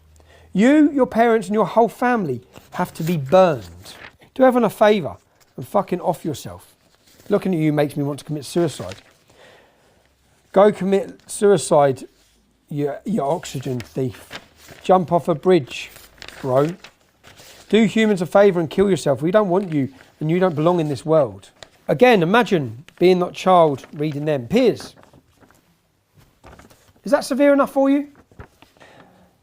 You, your parents and your whole family have to be burned. Do everyone a favour and fucking off yourself. Looking at you makes me want to commit suicide. Go commit suicide, you oxygen thief. Jump off a bridge, bro. Do humans a favour and kill yourself. We don't want you and you don't belong in this world. Again, imagine being that child reading them. Piers, is that severe enough for you?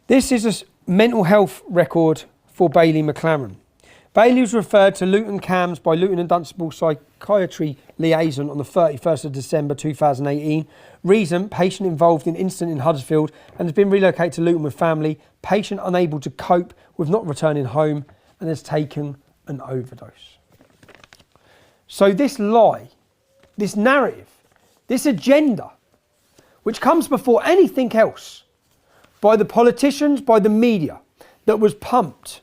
This is a mental health record for Bailey McLaren. Bailey was referred to Luton CAMHS by Luton and Dunstable Psychiatry Liaison on the 31st of December 2018. Reason, patient involved in incident in Huddersfield and has been relocated to Luton with family. Patient unable to cope with not returning home and has taken an overdose. So this lie, this narrative, this agenda, which comes before anything else, by the politicians, by the media, that was pumped.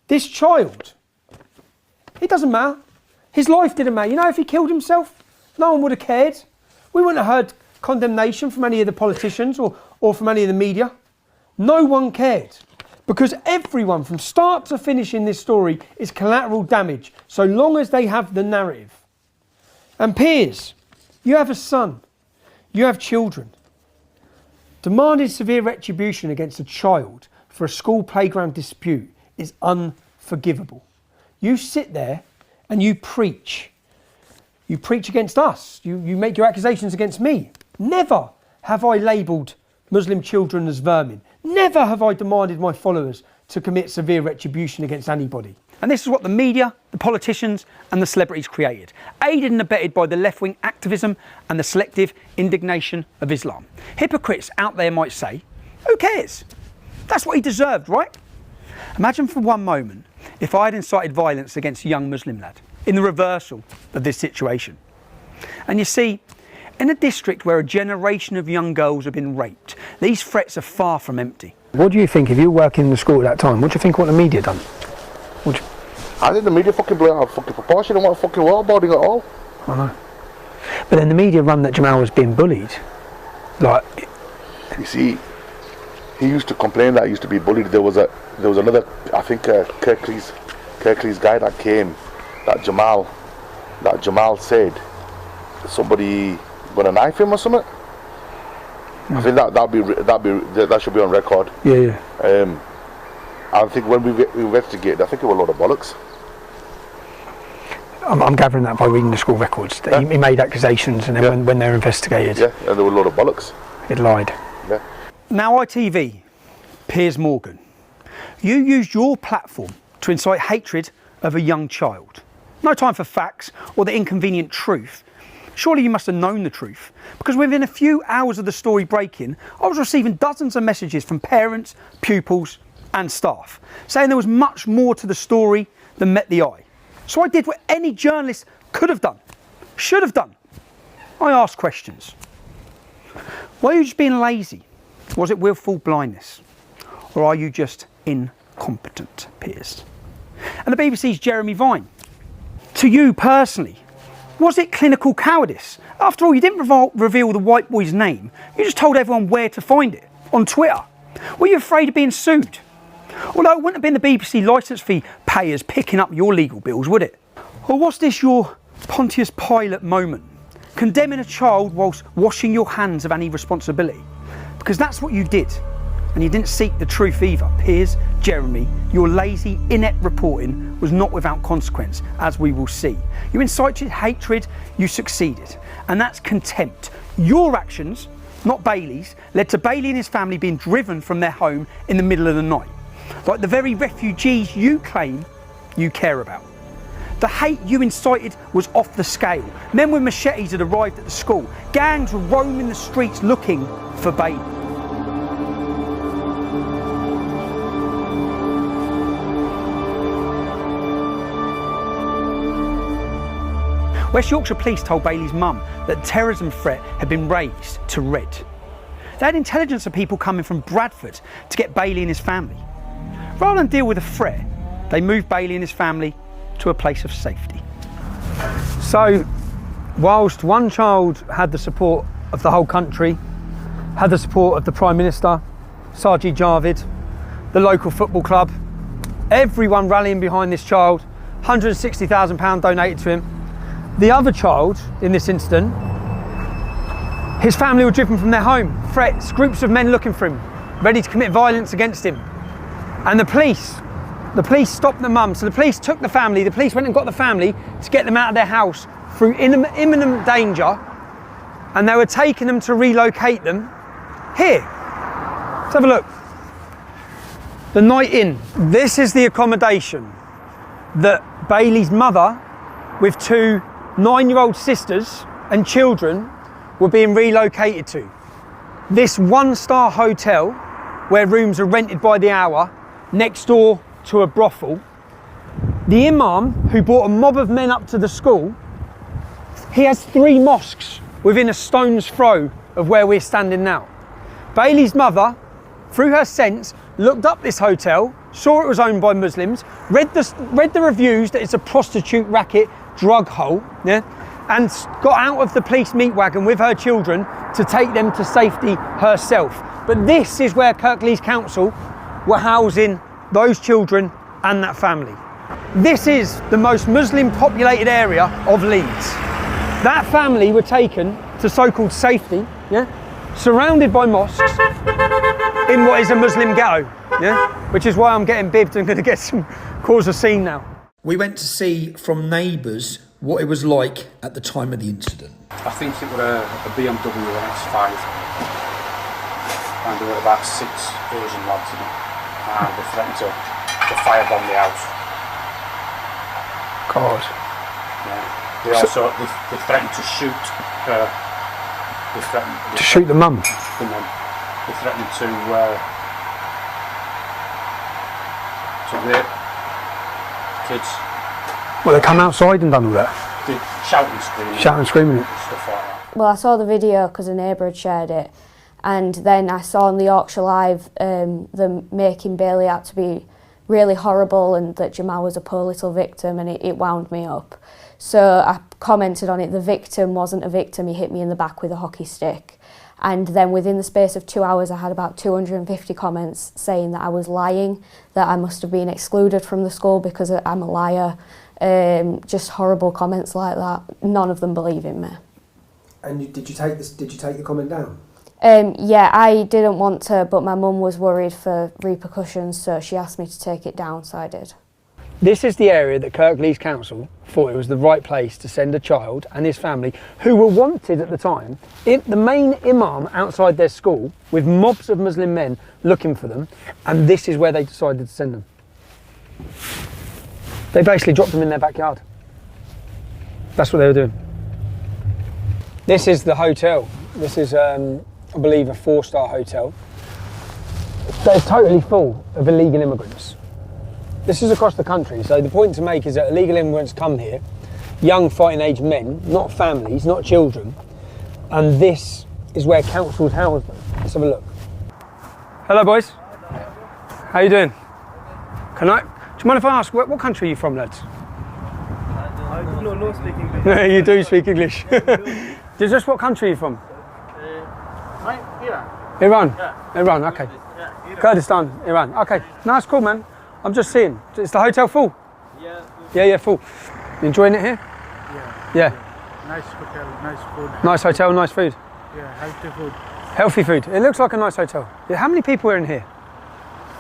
This child, it doesn't matter. His life didn't matter. You know, if he killed himself, no one would have cared. We wouldn't have heard condemnation from any of the politicians or from any of the media. No one cared. Because everyone from start to finish in this story is collateral damage, so long as they have the narrative. And Piers, you have a son, you have children. Demanding severe retribution against a child for a school playground dispute is unforgivable. You sit there and you preach. You preach against us. You make your accusations against me. Never have I labelled Muslim children as vermin. Never have I demanded my followers to commit severe retribution against anybody. And this is what the media, the politicians and the celebrities created, aided and abetted by the left-wing activism and the selective indignation of Islam. Hypocrites out there might say, who cares? That's what he deserved, right? Imagine for one moment if I had incited violence against a young Muslim lad in the reversal of this situation. And you see, in a district where a generation of young girls have been raped, these threats are far from empty. What do you think, if you were working in the school at that time, what do you think what the media done? I think the media fucking blew out of fucking proportion and what fucking waterboarding at all. I know. But then the media run that Jamal was being bullied. Like, you see, he used to complain that he used to be bullied. There was another, I think, Kirklees guy that came, that Jamal said somebody gonna knife him or something. I think that should be on record. Yeah. I think when we investigated, I think it was a lot of bollocks. I'm gathering that by reading the school records. That he made accusations, and then when they're investigated, and there were a lot of bollocks. It lied. Yeah. Now ITV, Piers Morgan, you used your platform to incite hatred of a young child. No time for facts or the inconvenient truth. Surely you must have known the truth, because within a few hours of the story breaking, I was receiving dozens of messages from parents, pupils and staff saying there was much more to the story than met the eye. So I did what any journalist could have done, should have done. I asked questions. Were you just being lazy? Was it willful blindness? Or are you just incompetent, Piers? And the BBC's Jeremy Vine, to you personally, was it clinical cowardice? After all, you didn't reveal the white boy's name. You just told everyone where to find it, on Twitter. Were you afraid of being sued? Although it wouldn't have been the BBC licence fee payers picking up your legal bills, would it? Or was this your Pontius Pilate moment, condemning a child whilst washing your hands of any responsibility? Because that's what you did, and you didn't seek the truth either. Piers, Jeremy, your lazy, inept reporting was not without consequence, as we will see. You incited hatred, you succeeded, and that's contempt. Your actions, not Bailey's, led to Bailey and his family being driven from their home in the middle of the night, like the very refugees you claim you care about. The hate you incited was off the scale. Men with machetes had arrived at the school. Gangs were roaming the streets looking for Bailey. West Yorkshire Police told Bailey's mum that the terrorism threat had been raised to red. They had intelligence of people coming from Bradford to get Bailey and his family. Rather than deal with the threat, they moved Bailey and his family to a place of safety. So, whilst one child had the support of the whole country, had the support of the Prime Minister, Sajid Javid, the local football club, everyone rallying behind this child, £160,000 donated to him. The other child, in this incident, his family were driven from their home. Threats, groups of men looking for him, ready to commit violence against him. And the police stopped the mum. So the police took the family, the police went and got the family to get them out of their house through imminent danger. And they were taking them to relocate them here. Let's have a look. The Night Inn. This is the accommodation that Bailey's mother, with two 9-year-old sisters and children, were being relocated to. This one-star hotel, where rooms are rented by the hour, next door to a brothel. The imam, who brought a mob of men up to the school, he has 3 mosques within a stone's throw of where we're standing now. Bailey's mother, through her sense, looked up this hotel, saw it was owned by Muslims, read the reviews that it's a prostitute racket, drug hole, yeah, and got out of the police meat wagon with her children to take them to safety herself. But this is where Kirklees Council were housing those children and that family. This is the most Muslim populated area of Leeds. That family were taken to so-called safety, yeah, surrounded by mosques in what is a Muslim ghetto, yeah, which is why I'm getting bibbed and going to cause a scene now. We went to see from neighbours what it was like at the time of the incident. I think it was a BMW X5, and there were about 6 Asian lads in it, and they threatened to firebomb the house. God. Yeah. They also they threatened to shoot her. They threatened To shoot the mum? The mum. They threatened to rape kids. Well, they come outside and done all that? They shouting and screaming. Shouting and screaming it. Stuff like that. Well, I saw the video because a neighbour had shared it, and then I saw on the Yorkshire Live them making Bailey out to be really horrible and that Jamal was a poor little victim, and it wound me up. So I commented on it. The victim wasn't a victim, he hit me in the back with a hockey stick. And then within the space of 2 hours I had about 250 comments saying that I was lying, that I must have been excluded from the school because I'm a liar. Just horrible comments like that. None of them believe in me. And did you take the comment down? Yeah, I didn't want to, but my mum was worried for repercussions, so she asked me to take it down, so I did. This is the area that Kirklees Council thought it was the right place to send a child and his family, who were wanted at the time, the main imam outside their school, with mobs of Muslim men looking for them, and this is where they decided to send them. They basically dropped them in their backyard. That's what they were doing. This is the hotel. This is, I believe, a 4-star hotel. It's totally full of illegal immigrants. This is across the country, so the point to make is that illegal immigrants come here, young fighting age men, not families, not children, and this is where councils house them. Let's have a look. Hello boys. How you doing? Do you mind if I ask, what country are you from, lads? I do speak English. You do speak English. Just what country are you from? Iran. Iran? Yeah. Iran, okay. Yeah, Iran. Kurdistan, Iran, okay. No, that's cool, man. I'm just seeing. Is the hotel full? Yeah. Yeah, full. You enjoying it here? Yeah. Yeah. Nice hotel, nice food. Nice hotel, nice food. Yeah, healthy food. Healthy food. It looks like a nice hotel. Yeah, how many people are in here?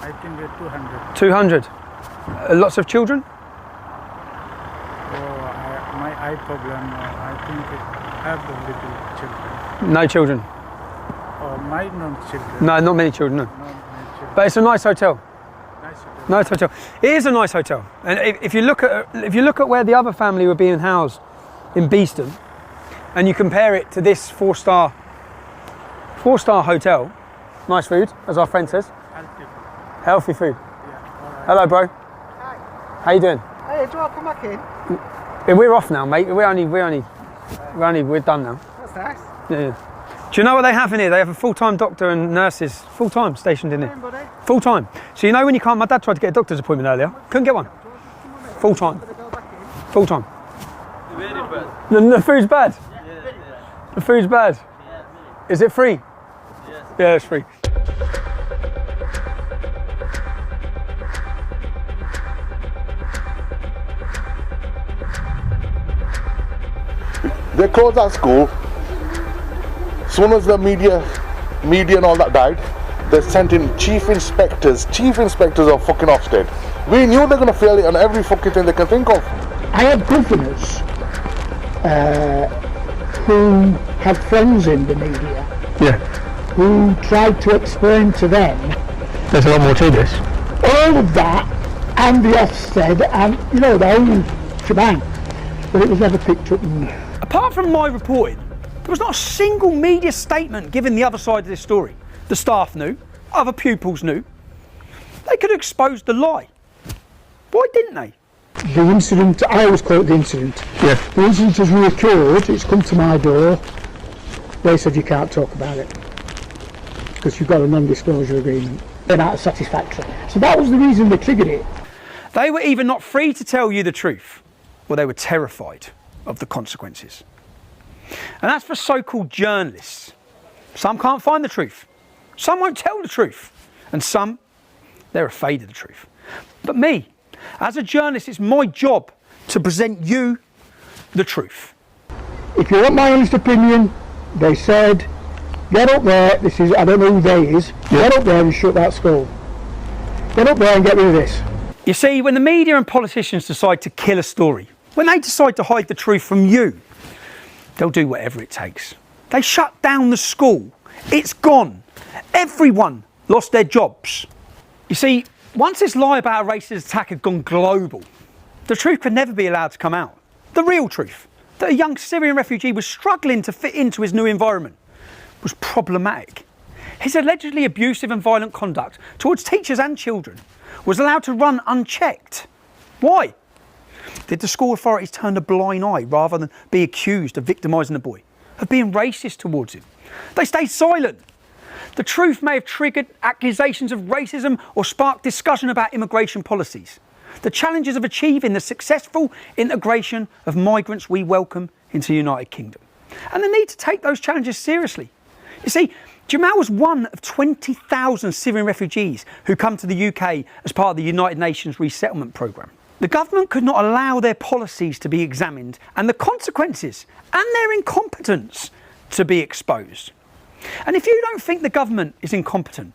I think 200. 200. Lots of children? My eye problem, I think I have the little children. No children? My non-children. No, not many children, no. Not many children. But it's a nice hotel. Nice hotel. Nice hotel. It is a nice hotel. And if you look at where the other family were being housed in Beeston, and you compare it to this 4-star hotel, nice food, as our friend says. Healthy food. Healthy food. Yeah, all right. Hello, bro. Hi. How you doing? Hey, do you want to come back in? Yeah, we're off now, mate. We're done now. That's nice. Yeah. Do you know what they have in here? They have a full-time doctor and nurses, full-time stationed in here. Full-time. So you know when you can't, my dad tried to get a doctor's appointment earlier. Couldn't get one. Full-time. Full-time. The food's bad? The food's bad? Is it free? Yeah, it's free. They closed that school. As soon as the media and all that died, they sent in chief inspectors of fucking Ofsted. We knew they're going to fail it on every fucking thing they can think of. I had governors who had friends in the media, who tried to explain to them. There's a lot more to this. All of that, and the Ofsted, and the whole shebang, but it was never picked up. Apart from my reporting, there was not a single media statement giving the other side of this story. The staff knew, other pupils knew. They could have exposed the lie. Why didn't they? The incident, I always call it the incident. Yeah. The incident has reoccurred, it's come to my door. They said you can't talk about it because you've got a non-disclosure agreement. They're not satisfactory. So that was the reason they triggered it. They were either not free to tell you the truth, or they were terrified of the consequences. And that's for so-called journalists. Some can't find the truth. Some won't tell the truth. And some, they're afraid of the truth. But me, as a journalist, it's my job to present you the truth. If you want my honest opinion, they said, get up there, this is, I don't know who they is, get up there and shut that school. Get up there and get rid of this. You see, when the media and politicians decide to kill a story, when they decide to hide the truth from you, they'll do whatever it takes. They shut down the school. It's gone. Everyone lost their jobs. You see, once this lie about a racist attack had gone global, the truth could never be allowed to come out. The real truth, that a young Syrian refugee was struggling to fit into his new environment, was problematic. His allegedly abusive and violent conduct towards teachers and children was allowed to run unchecked. Why? Did the school authorities turn a blind eye rather than be accused of victimising the boy, of being racist towards him? They stayed silent. The truth may have triggered accusations of racism or sparked discussion about immigration policies. The challenges of achieving the successful integration of migrants we welcome into the United Kingdom. And the need to take those challenges seriously. You see, Jamal was one of 20,000 Syrian refugees who come to the UK as part of the United Nations resettlement programme. The government could not allow their policies to be examined and the consequences and their incompetence to be exposed. And if you don't think the government is incompetent,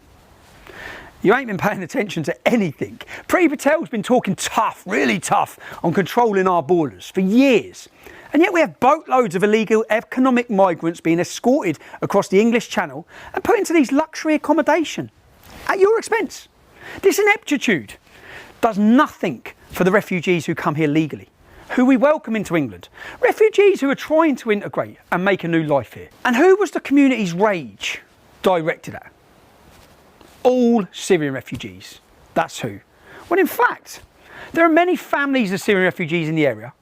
you ain't been paying attention to anything. Priti Patel's been talking tough, really tough, on controlling our borders for years. And yet we have boatloads of illegal economic migrants being escorted across the English Channel and put into these luxury accommodation at your expense. This ineptitude does nothing for the refugees who come here legally, who we welcome into England. Refugees who are trying to integrate and make a new life here. And who was the community's rage directed at? All Syrian refugees. That's who. When in fact, there are many families of Syrian refugees in the area.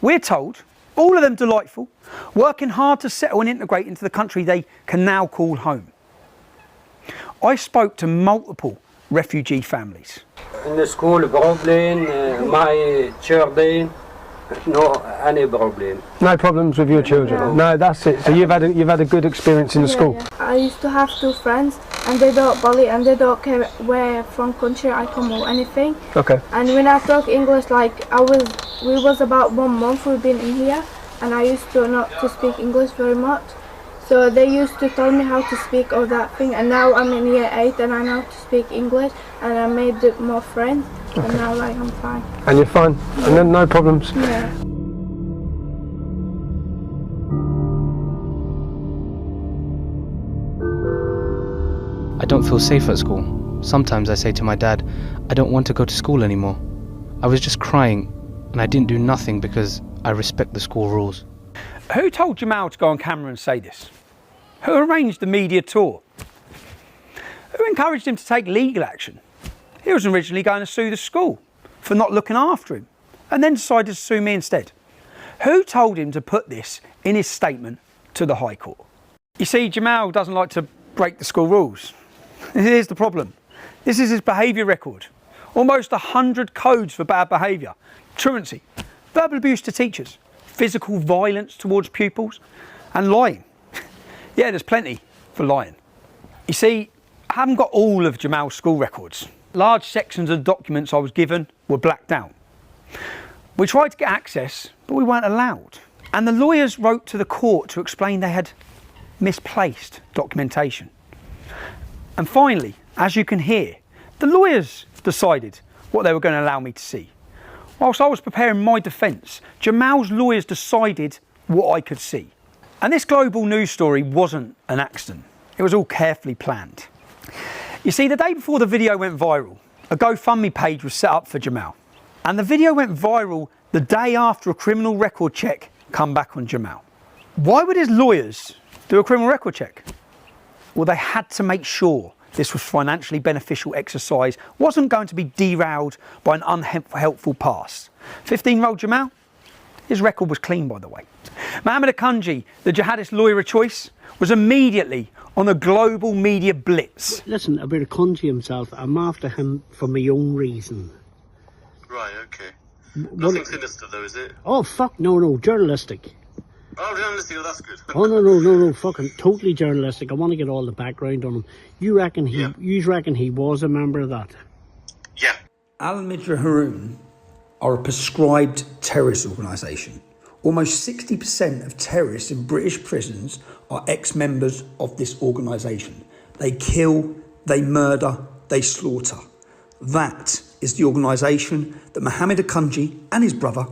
We're told, all of them delightful, working hard to settle and integrate into the country they can now call home. I spoke to multiple refugee families. In the school problem, my children, no any problem. No problems with your children? No, that's it. So you've had a good experience in the school? Yeah. I used to have 2 friends and they don't bully and they don't care where from country I come or anything. Okay. And when I talk English, like we was about 1 month we've been in here and I used to not to speak English very much. So they used to tell me how to speak all that thing, and now I'm in year 8 and I know how to speak English and I made more friends. Okay. And now like I'm fine. And you're fine? Yeah. And then no problems? Yeah. I don't feel safe at school. Sometimes I say to my dad, I don't want to go to school anymore. I was just crying and I didn't do nothing because I respect the school rules. Who told Jamal to go on camera and say this? Who arranged the media tour? Who encouraged him to take legal action? He was originally going to sue the school for not looking after him and then decided to sue me instead. Who told him to put this in his statement to the High Court? You see, Jamal doesn't like to break the school rules. Here's the problem. This is his behaviour record. Almost 100 codes for bad behaviour. Truancy, verbal abuse to teachers, physical violence towards pupils, and lying. Yeah, there's plenty for lying. You see, I haven't got all of Jamal's school records. Large sections of documents I was given were blacked out. We tried to get access, but we weren't allowed. And the lawyers wrote to the court to explain they had misplaced documentation. And finally, as you can hear, the lawyers decided what they were going to allow me to see. Whilst I was preparing my defence, Jamal's lawyers decided what I could see. And this global news story wasn't an accident. It was all carefully planned. You see, the day before the video went viral, a GoFundMe page was set up for Jamal. And the video went viral the day after a criminal record check come back on Jamal. Why would his lawyers do a criminal record check? Well, they had to make sure this was financially beneficial exercise, wasn't going to be derailed by an unhelpful past. 15-year-old Jamal, his record was clean, by the way. Mohammed Akunji, the jihadist lawyer of choice, was immediately on a global media blitz. Listen, about Akunji himself, I'm after him for my own reason. Right, okay. Nothing sinister though, is it? Oh, fuck, no, journalistic. Oh, journalistic, that's good. Oh no, fucking totally journalistic. I want to get all the background on him. You reckon he was a member of that? Yeah. Al-Midra Haroun are a prescribed terrorist organisation. Almost 60% of terrorists in British prisons are ex-members of this organisation. They kill, they murder, they slaughter. That is the organisation that Mohammed Akunji and his brother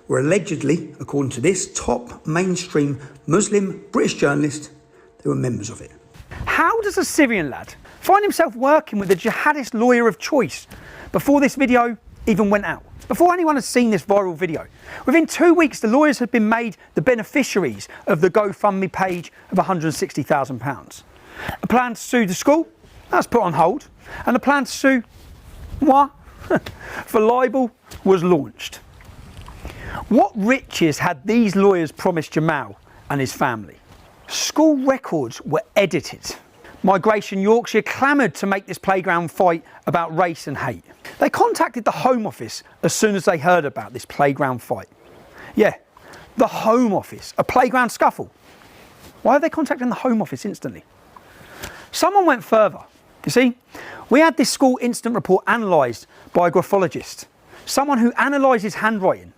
were allegedly, according to this top mainstream Muslim British journalist, they were members of it. How does a Syrian lad find himself working with a jihadist lawyer of choice before this video even went out? Before anyone has seen this viral video? Within 2 weeks, the lawyers had been made the beneficiaries of the GoFundMe page of £160,000. A plan to sue the school, that's put on hold, and the plan to sue moi for libel was launched. What riches had these lawyers promised Jamal and his family? School records were edited. Migration Yorkshire clamoured to make this playground fight about race and hate. They contacted the Home Office as soon as they heard about this playground fight. Yeah, the Home Office, a playground scuffle. Why are they contacting the Home Office instantly? Someone went further. You see, we had this school incident report analysed by a graphologist, someone who analyses handwriting.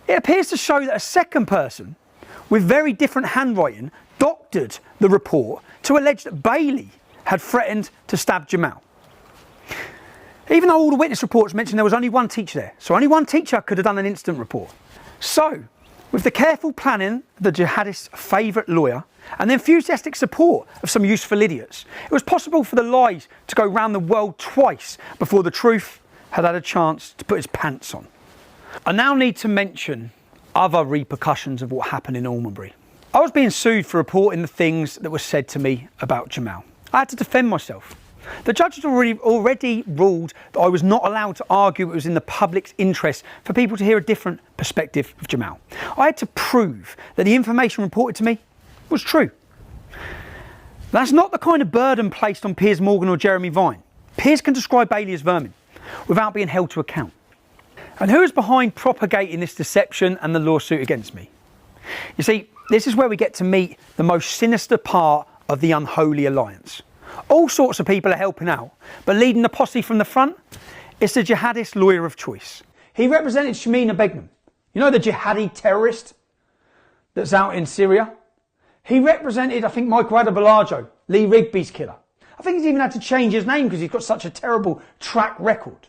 It appears to show that a second person with very different handwriting doctored the report to allege that Bailey had threatened to stab Jamal. Even though all the witness reports mentioned there was only one teacher there, so only one teacher could have done an incident report. So, with the careful planning of the jihadist's favourite lawyer and the enthusiastic support of some useful idiots, it was possible for the lies to go round the world twice before the truth had had a chance to put its pants on. I now need to mention other repercussions of what happened in Almonbury. I was being sued for reporting the things that were said to me about Jamal. I had to defend myself. The judge had already ruled that I was not allowed to argue it was in the public's interest for people to hear a different perspective of Jamal. I had to prove that the information reported to me was true. That's not the kind of burden placed on Piers Morgan or Jeremy Vine. Piers can describe Bailey as vermin without being held to account. And who is behind propagating this deception and the lawsuit against me? You see, this is where we get to meet the most sinister part of the unholy alliance. All sorts of people are helping out, but leading the posse from the front is the jihadist lawyer of choice. He represented Shamina Begum. You know, the jihadi terrorist that's out in Syria? He represented, I think, Michael Adebolajo, Lee Rigby's killer. I think he's even had to change his name because he's got such a terrible track record.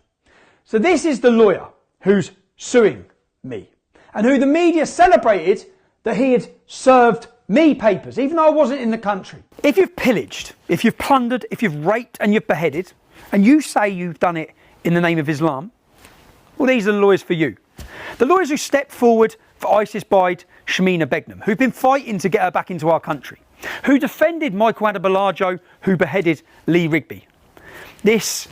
So this is the lawyer who's suing me, and who the media celebrated that he had served me papers, even though I wasn't in the country. If you've pillaged, if you've plundered, if you've raped and you've beheaded, and you say you've done it in the name of Islam, well, these are the lawyers for you. The lawyers who stepped forward for ISIS-Bide Shamina Begum, who've been fighting to get her back into our country, who defended Michael Adebolajo, who beheaded Lee Rigby. This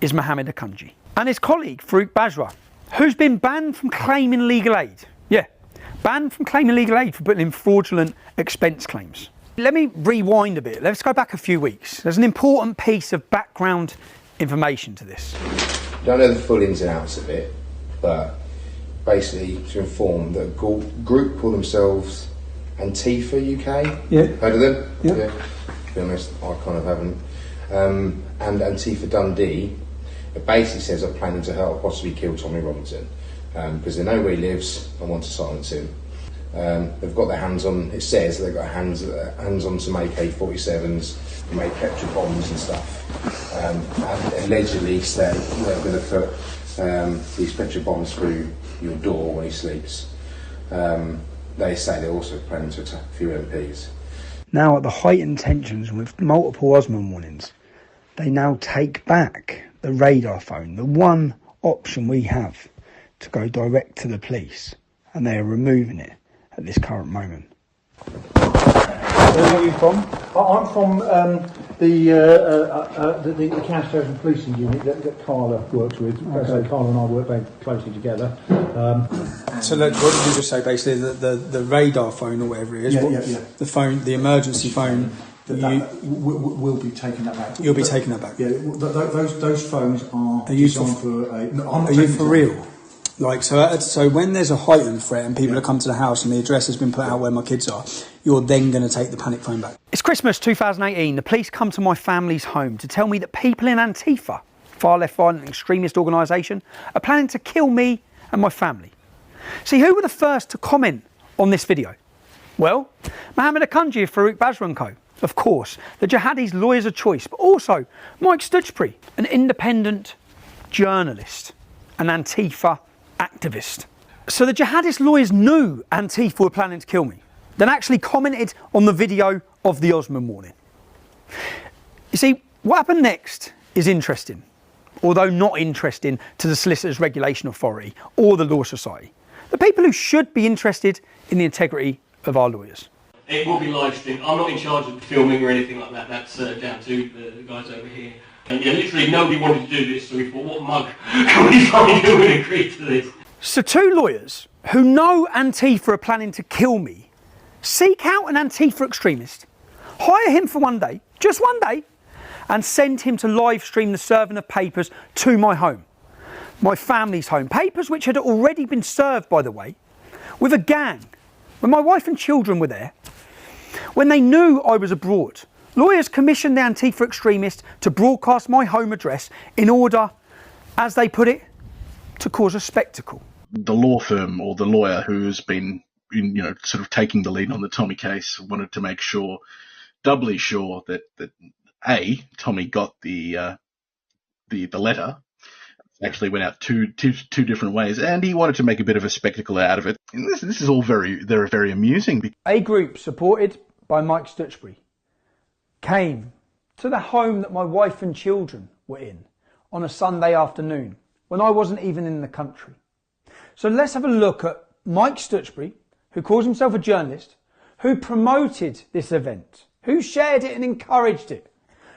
is Mohammed Akunji. And his colleague, Farouk Bajwa, who's been banned from claiming legal aid. Yeah, banned from claiming legal aid for putting in fraudulent expense claims. Let me rewind a bit. Let's go back a few weeks. There's an important piece of background information to this. Don't know the full ins and outs of it, but basically to inform that a group call themselves Antifa UK. Yeah. Heard of them? Yeah. To be honest, I kind of haven't. And Antifa Dundee, it basically says they're planning to hurt or possibly kill Tommy Robinson because they know where he lives and want to silence him. They've got their hands on, it says they've got hands on some AK-47s, made petrol bombs and stuff. And allegedly say they're going to put these petrol bombs through your door when he sleeps. They say they're also planning to attack a few MPs. Now, at the heightened tensions with multiple Osman warnings, they now take back the radar phone, the one option we have to go direct to the police, and they are removing it at this current moment. Where are you from? I'm from the counter-terrorism policing unit that Carla works with. Okay. So Carla and I work very closely together. So what did you just say? Basically, the radar phone or whatever it is. Yeah. The phone, the emergency phone. We'll be taking that back. You'll be taking that back. Yeah, those phones are you designed for a. Are you for real? Like, so when there's a heightened threat and people have come to the house and the address has been put out where my kids are, you're then going to take the panic phone back. It's Christmas 2018. The police come to my family's home to tell me that people in Antifa, far left violent extremist organisation, are planning to kill me and my family. See, who were the first to comment on this video? Well, Mohammed Akunji of Farouk Basra & Co. Of course, the jihadis' lawyers of choice, but also Mike Stutchbury, an independent journalist, an Antifa activist. So the jihadist lawyers knew Antifa were planning to kill me, then actually commented on the video of the Osman warning. You see, what happened next is interesting, although not interesting to the Solicitors Regulation Authority or the Law Society, the people who should be interested in the integrity of our lawyers. It will be live streamed. I'm not in charge of the filming or anything like that. That's down to the guys over here. And yeah, literally nobody wanted to do this, so we thought, what mug can we find who would agree to this? So two lawyers who know Antifa are planning to kill me seek out an Antifa extremist, hire him for one day, just one day, and send him to live stream the serving of papers to my home, my family's home. Papers which had already been served, by the way, with a gang. When my wife and children were there, when they knew I was abroad, lawyers commissioned the Antifa extremist to broadcast my home address in order, as they put it, to cause a spectacle. The law firm or the lawyer who's been, sort of taking the lead on the Tommy case wanted to make sure, doubly sure, that A, Tommy got the letter. Actually went out two different ways, and he wanted to make a bit of a spectacle out of it. And this is all very amusing. A group supported by Mike Stutchbury came to the home that my wife and children were in on a Sunday afternoon when I wasn't even in the country. So let's have a look at Mike Stutchbury, who calls himself a journalist, who promoted this event, who shared it and encouraged it,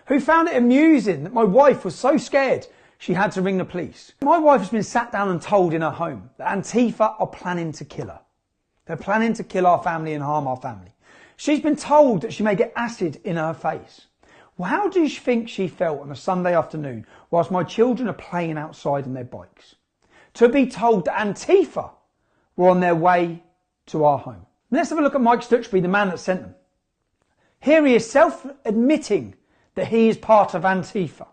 who found it amusing that my wife was so scared she had to ring the police. My wife has been sat down and told in her home that Antifa are planning to kill her. They're planning to kill our family and harm our family. She's been told that she may get acid in her face. Well, how do you think she felt on a Sunday afternoon whilst my children are playing outside on their bikes? To be told that Antifa were on their way to our home. Let's have a look at Mike Stutchbury, the man that sent them. Here he is self-admitting that he is part of Antifa.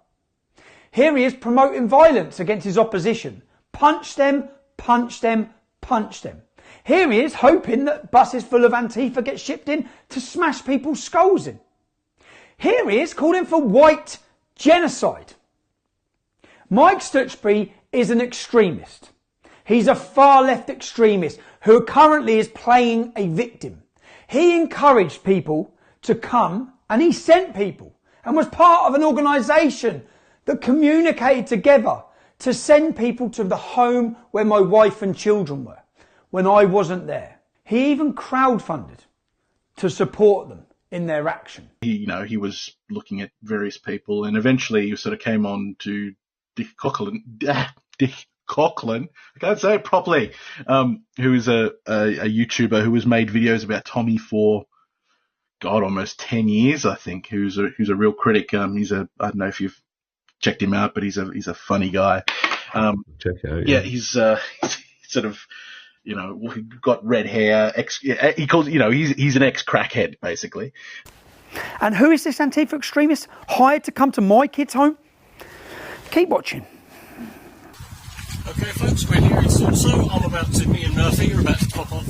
Here he is promoting violence against his opposition. Punch them, punch them, punch them. Here he is hoping that buses full of Antifa get shipped in to smash people's skulls in. Here he is calling for white genocide. Mike Stutchbury is an extremist. He's a far left extremist who currently is playing a victim. He encouraged people to come, and he sent people and was part of an organisation that communicated together to send people to the home where my wife and children were when I wasn't there. He even crowdfunded to support them in their action. He was looking at various people, and eventually he sort of came on to Dick Coughlin. I can't say it properly. Who is a YouTuber who has made videos about Tommy for almost 10 years, I think. Who's a real critic. I don't know if you've checked him out, but he's a funny guy. Check it out. Yeah, he's sort of, got red hair. He calls, he's an ex-crackhead, basically. And who is this Antifa extremist hired to come to my kids' home? Keep watching. Okay, folks, we're here in Salso. I'm about to, me and Murphy are about to pop on.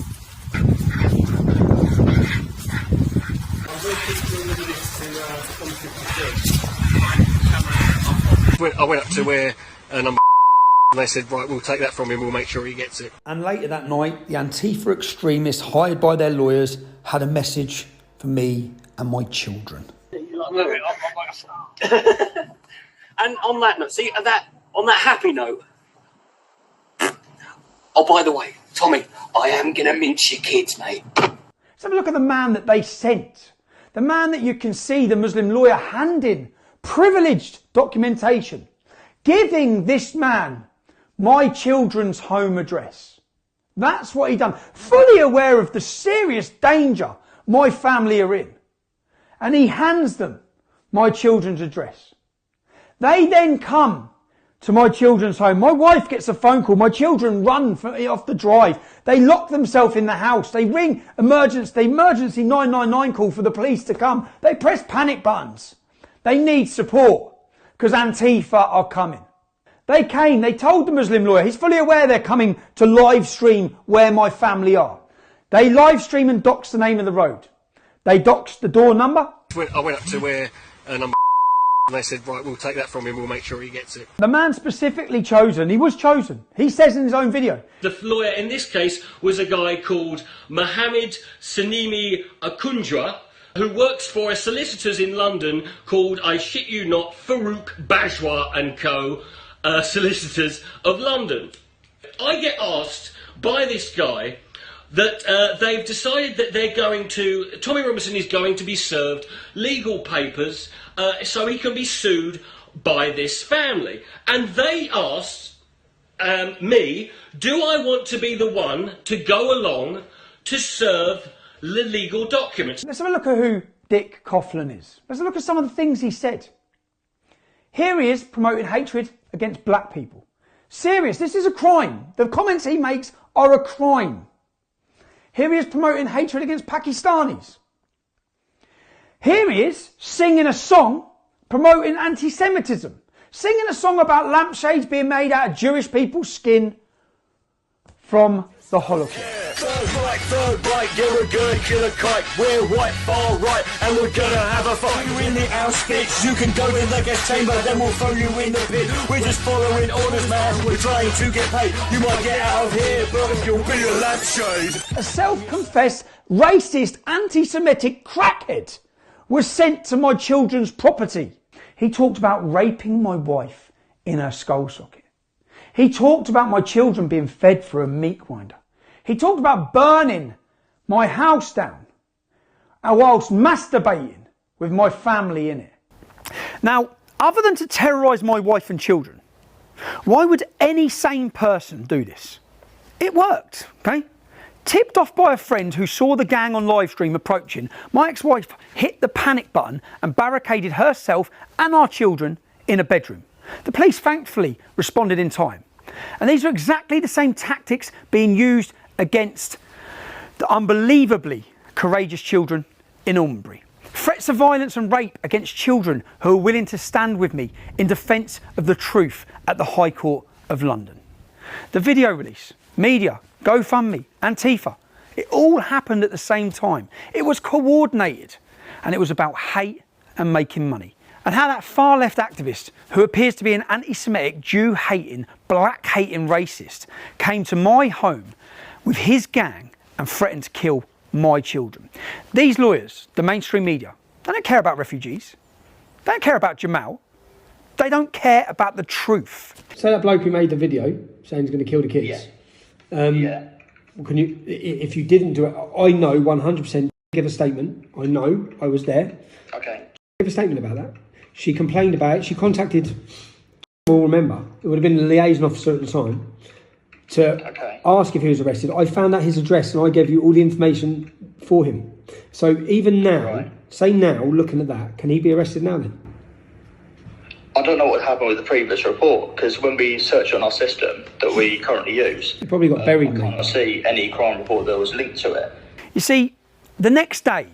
I went up to where number and they said, right, we'll take that from him, we'll make sure he gets it. And later that night, the Antifa extremists hired by their lawyers had a message for me and my children. And on that note, on that happy note, oh, by the way, Tommy, I am going to mince your kids, mate. Let's have a look at the man that they sent. The man that you can see the Muslim lawyer handing privileged documentation, giving this man my children's home address. That's what he done, fully aware of the serious danger my family are in. And he hands them my children's address. They then come to my children's home. My wife gets a phone call. My children run off the drive. They lock themselves in the house. They ring the emergency 999 call for the police to come. They press panic buttons. They need support because Antifa are coming. They came, they told the Muslim lawyer, he's fully aware they're coming to live stream where my family are. They live stream and doxed the name of the road. They doxed the door number. I went up to where number and they said, right, we'll take that from him, we'll make sure he gets it. The man specifically chosen, he was chosen. He says in his own video. The lawyer in this case was a guy called Mohammed Sanimi Akunjwa, who works for a solicitors in London called, I shit you not, Farouk Bajwa and Co. Solicitors of London. I get asked by this guy that they've decided that they're going to, Tommy Robinson is going to be served legal papers so he can be sued by this family. And they asked me, do I want to be the one to go along to serve the legal documents? Let's have a look at who Dick Coughlan is. Let's look at some of the things he said. Here he is promoting hatred against black people. Serious, this is a crime. The comments he makes are a crime. Here he is promoting hatred against Pakistanis. Here he is singing a song promoting anti-Semitism. Singing a song about lampshades being made out of Jewish people's skin from the Holocaust. Third right, yeah, we're gonna kill a kite. We're white, far right, and we're gonna have a fight. You're in the outskirts, you can go in the gas chamber, then we'll throw you in the pit. We're just following orders, man, we're trying to get paid. You might get out of here, but you'll be a lampshade. A self-confessed, racist, anti-Semitic crackhead was sent to my children's property. He talked about raping my wife in her skull socket. He talked about my children being fed through a meat grinder. He talked about burning my house down whilst masturbating with my family in it. Now, other than to terrorise my wife and children, why would any sane person do this? It worked, okay? Tipped off by a friend who saw the gang on live stream approaching, my ex-wife hit the panic button and barricaded herself and our children in a bedroom. The police thankfully responded in time. And these are exactly the same tactics being used against the unbelievably courageous children in Almonbury. Threats of violence and rape against children who are willing to stand with me in defence of the truth at the High Court of London. The video release, media, GoFundMe, Antifa, it all happened at the same time. It was coordinated and it was about hate and making money. And how that far left activist, who appears to be an anti-Semitic, Jew-hating, black-hating racist, came to my home with his gang and threatened to kill my children. These lawyers, the mainstream media, they don't care about refugees. They don't care about Jamal. They don't care about the truth. Say that bloke who made the video saying he's going to kill the kids. Yeah. Can you, if you didn't do it, I know 100%, give a statement. I know, I was there. Okay. Give a statement about that. She complained about it. She contacted, we'll remember, it would have been the liaison officer at the time, to ask if he was arrested. I found out his address and I gave you all the information for him. So even now, say now, looking at that, can he be arrested now then? I don't know what happened with the previous report, because when we search on our system that we currently use, He probably got buried. I can't see any crime report that was linked to it. You see, the next day,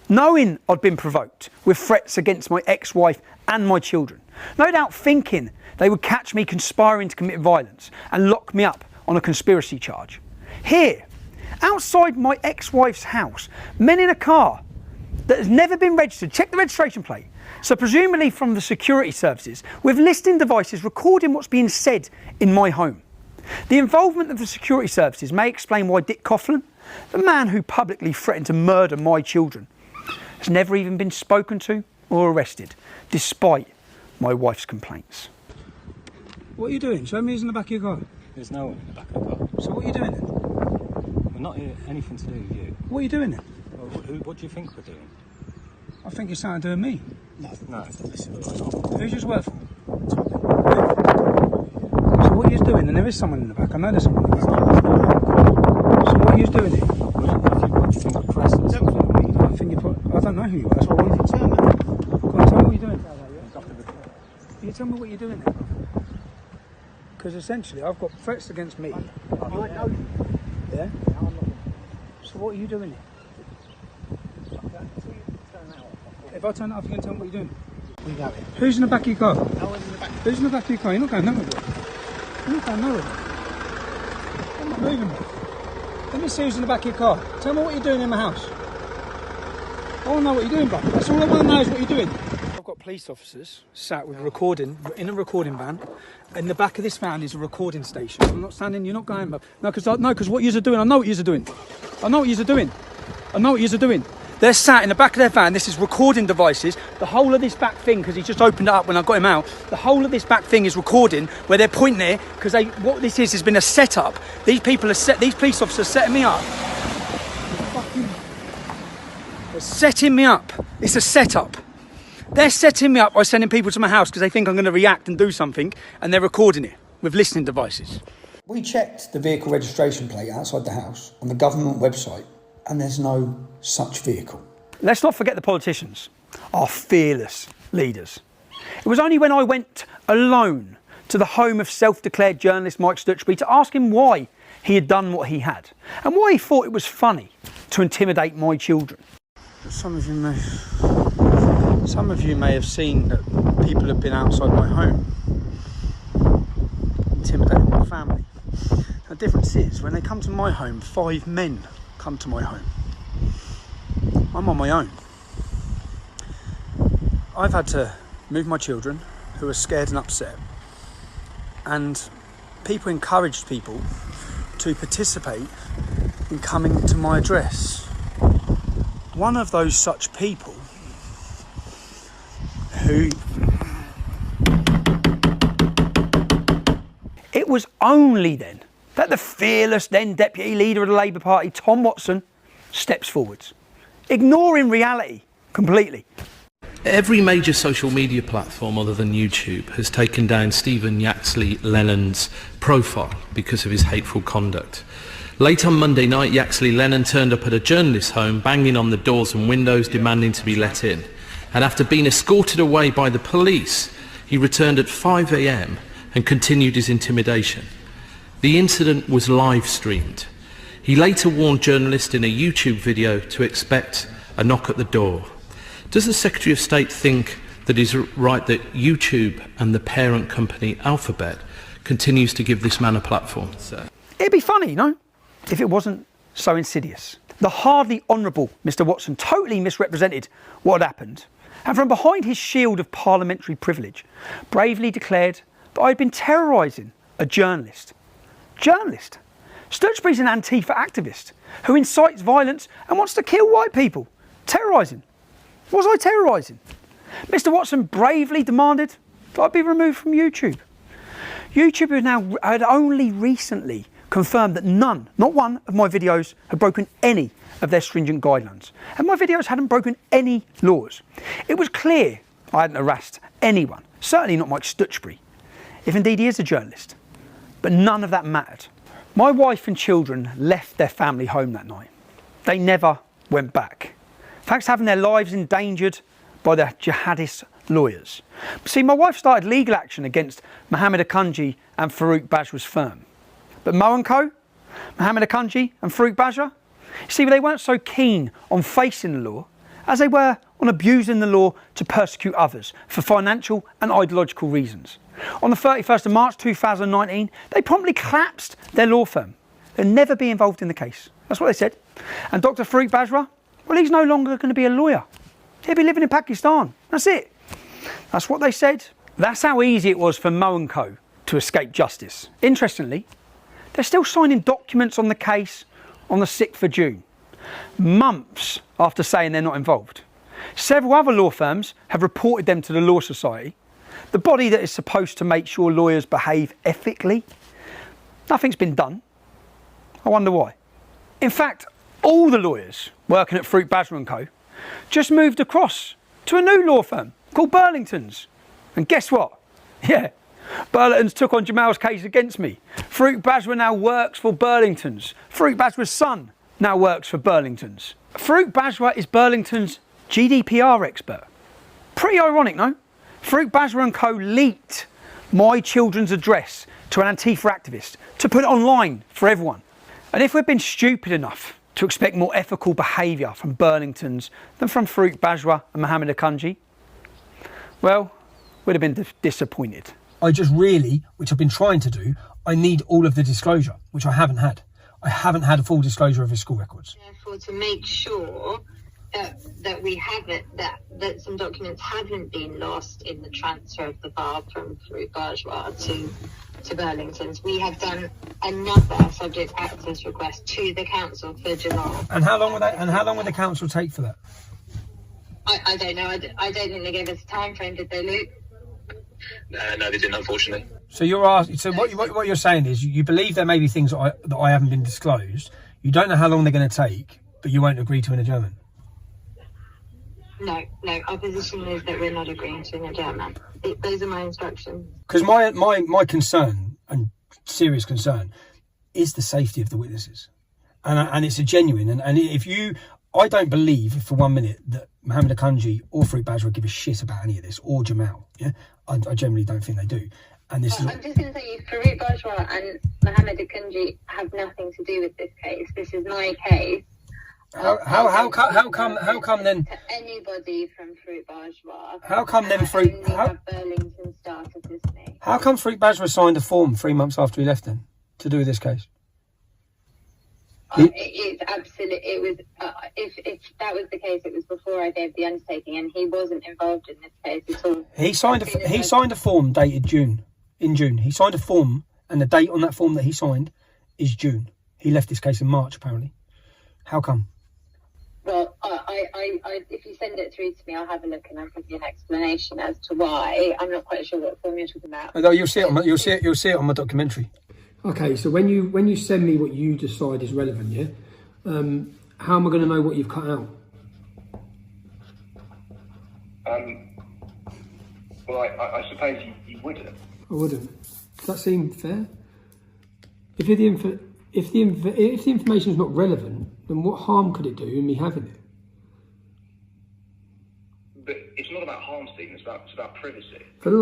knowing I'd been provoked with threats against my ex-wife and my children, no doubt thinking they would catch me conspiring to commit violence and lock me up on a conspiracy charge. Here, outside my ex-wife's house, men in a car that has never been registered, check the registration plate, so presumably from the security services, with listening devices recording what's being said in my home. The involvement of the security services may explain why Dick Coughlan, the man who publicly threatened to murder my children, has never even been spoken to or arrested, despite my wife's complaints. What are you doing? Show me who's in the back of your car. There's no one in the back of the car. So what are you doing then? We're not here, anything to do with you. What are you doing then? Well, what do you think we're doing? I think you're starting doing me. No. Who's yours work for? So what are you doing? And there is someone in the back. I know there's someone in the back. So what are you doing here? I don't know who you are. That's what I want. Go on, tell me what you're doing. Can you tell me what you're doing there? Because essentially I've got threats against me. Yeah? So what are you doing here? If I turn it off, you can tell me what you're doing. We go in. Who's in the back of your car? No one's in the back. Who's in the back of your car? You're not going nowhere. You're not going nowhere. I'm not moving. Let me see who's in the back of your car. Tell me what you're doing in my house. I want to know what you're doing, bro. That's all I want to know is what you're doing. I've got police officers sat with a recording, in a recording van. In the back of this van is a recording station. I'm not standing, you're not going, bro. No, because what you're doing, I know what you're doing. I know what you're doing. I know what you're doing. They're sat in the back of their van. This is recording devices. The whole of this back thing, because he just opened it up when I got him out, the whole of this back thing is recording where they're pointing there, because what this is has been a setup. These police officers setting me up. They're setting me up. It's a setup. They're setting me up by sending people to my house because they think I'm going to react and do something, and they're recording it with listening devices. We checked the vehicle registration plate outside the house on the government website, and there's no such vehicle. Let's not forget the politicians, our fearless leaders. It was only when I went alone to the home of self-declared journalist Mike Stutchbury to ask him why he had done what he had, and why he thought it was funny to intimidate my children. Some of you may have seen that people have been outside my home, intimidating my family. The difference is, when they come to my home, 5 men come to my home. I'm on my own. I've had to move my children, who are scared and upset, and people encouraged people to participate in coming to my address. One of those such people who... It was only then that the fearless then Deputy Leader of the Labour Party, Tom Watson, steps forwards, ignoring reality completely. Every major social media platform other than YouTube has taken down Stephen Yaxley Lennon's profile because of his hateful conduct. Late on Monday night, Yaxley Lennon turned up at a journalist's home, banging on the doors and windows, demanding to be let in. And after being escorted away by the police, he returned at 5 a.m. and continued his intimidation. The incident was live streamed. He later warned journalists in a YouTube video to expect a knock at the door. Does the Secretary of State think that it's right that YouTube and the parent company Alphabet continues to give this man a platform? It'd be funny, you know, if it wasn't so insidious. The hardly honourable Mr Watson totally misrepresented what had happened, and from behind his shield of parliamentary privilege, bravely declared that I'd been terrorising a journalist. Journalist? Stutchbury's an Antifa activist who incites violence and wants to kill white people. Terrorising? Was I terrorising? Mr Watson bravely demanded that I be removed from YouTube. YouTube had only recently confirmed that none, not one, of my videos had broken any of their stringent guidelines, and my videos hadn't broken any laws. It was clear I hadn't harassed anyone, certainly not Mike Stutchbury, if indeed he is a journalist. But none of that mattered. My wife and children left their family home that night. They never went back, thanks to having their lives endangered by the jihadist lawyers. See, my wife started legal action against Mohammed Akunji and Farouk Bajwa's firm. But Mo & Co, Mohammed Akunji and Farouk Bajwa, see, they weren't so keen on facing the law as they were on abusing the law to persecute others for financial and ideological reasons. On the 31st of March 2019, they promptly collapsed their law firm. They'll never be involved in the case. That's what they said. And Dr. Farouk Bajwa, well, he's no longer going to be a lawyer. He'll be living in Pakistan. That's it. That's what they said. That's how easy it was for Mo & Co to escape justice. Interestingly, they're still signing documents on the case on the 6th of June, months after saying they're not involved. Several other law firms have reported them to the Law Society, the body that is supposed to make sure lawyers behave ethically. Nothing's been done. I wonder why. In fact, all the lawyers working at Farouk Bajwa & Co just moved across to a new law firm called Burlington's. And guess what? Yeah, Burlington's took on Jamal's case against me. Farouk Bajwa now works for Burlington's. Farouk Bajwa's son now works for Burlington's. Farouk Bajwa is Burlington's GDPR expert. Pretty ironic, no? Farouk Bajwa & Co leaked my children's address to an Antifa activist, to put it online for everyone. And if we've been stupid enough to expect more ethical behaviour from Burlingtons than from Farouk Bajwa and Mohammed Akunji, well, we'd have been disappointed. I just really, which I've been trying to do, I need all of the disclosure, which I haven't had. I haven't had a full disclosure of his school records. Therefore, to make sure that we haven't, that some documents haven't been lost in the transfer of the file from Farouk Bajwa to Burlington's, we have done another subject access request to the council for Jamal. And how long would the council take for that? I don't know. I don't think they gave us a time frame, did they, Luke? No, they didn't, unfortunately. So you're asking. So what you're saying is you believe there may be things that I haven't been disclosed. You don't know how long they're going to take, but you won't agree to an adjournment. No. Our position is that we're not agreeing to an adjournment. Those are my instructions. Because my concern, and serious concern, is the safety of the witnesses, and it's a genuine. And if you, I don't believe for 1 minute that Mohammed Akunji or Farouk Bajwa give a shit about any of this, or Jamal. Yeah, I generally don't think they do. And this is. I'm just going to say, Farouk Bajwa and Mohammed Akunji have nothing to do with this case. This is my case. How come then? To anybody from Farouk Bajwa. How come then Farouk? Burlington started this me. How come Farouk Bajwa signed a form 3 months after he left then to do with this case? It's absolutely. It was. If that was the case, it was before I gave the undertaking, and he wasn't involved in this case at all. He signed a form dated June. In June, he signed a form, and the date on that form that he signed is June. He left this case in March, apparently. How come? Well, if you send it through to me, I'll have a look and I'll give you an explanation as to why. I'm not quite sure what form you're talking about. No, you'll see it on my documentary. Okay, so when you send me what you decide is relevant, yeah, how am I going to know what you've cut out? Well, I suppose you wouldn't. I wouldn't. Does that seem fair? If the information is not relevant, then what harm could it do in me having it? But it's not about harm, Stephen. It's about privacy. For the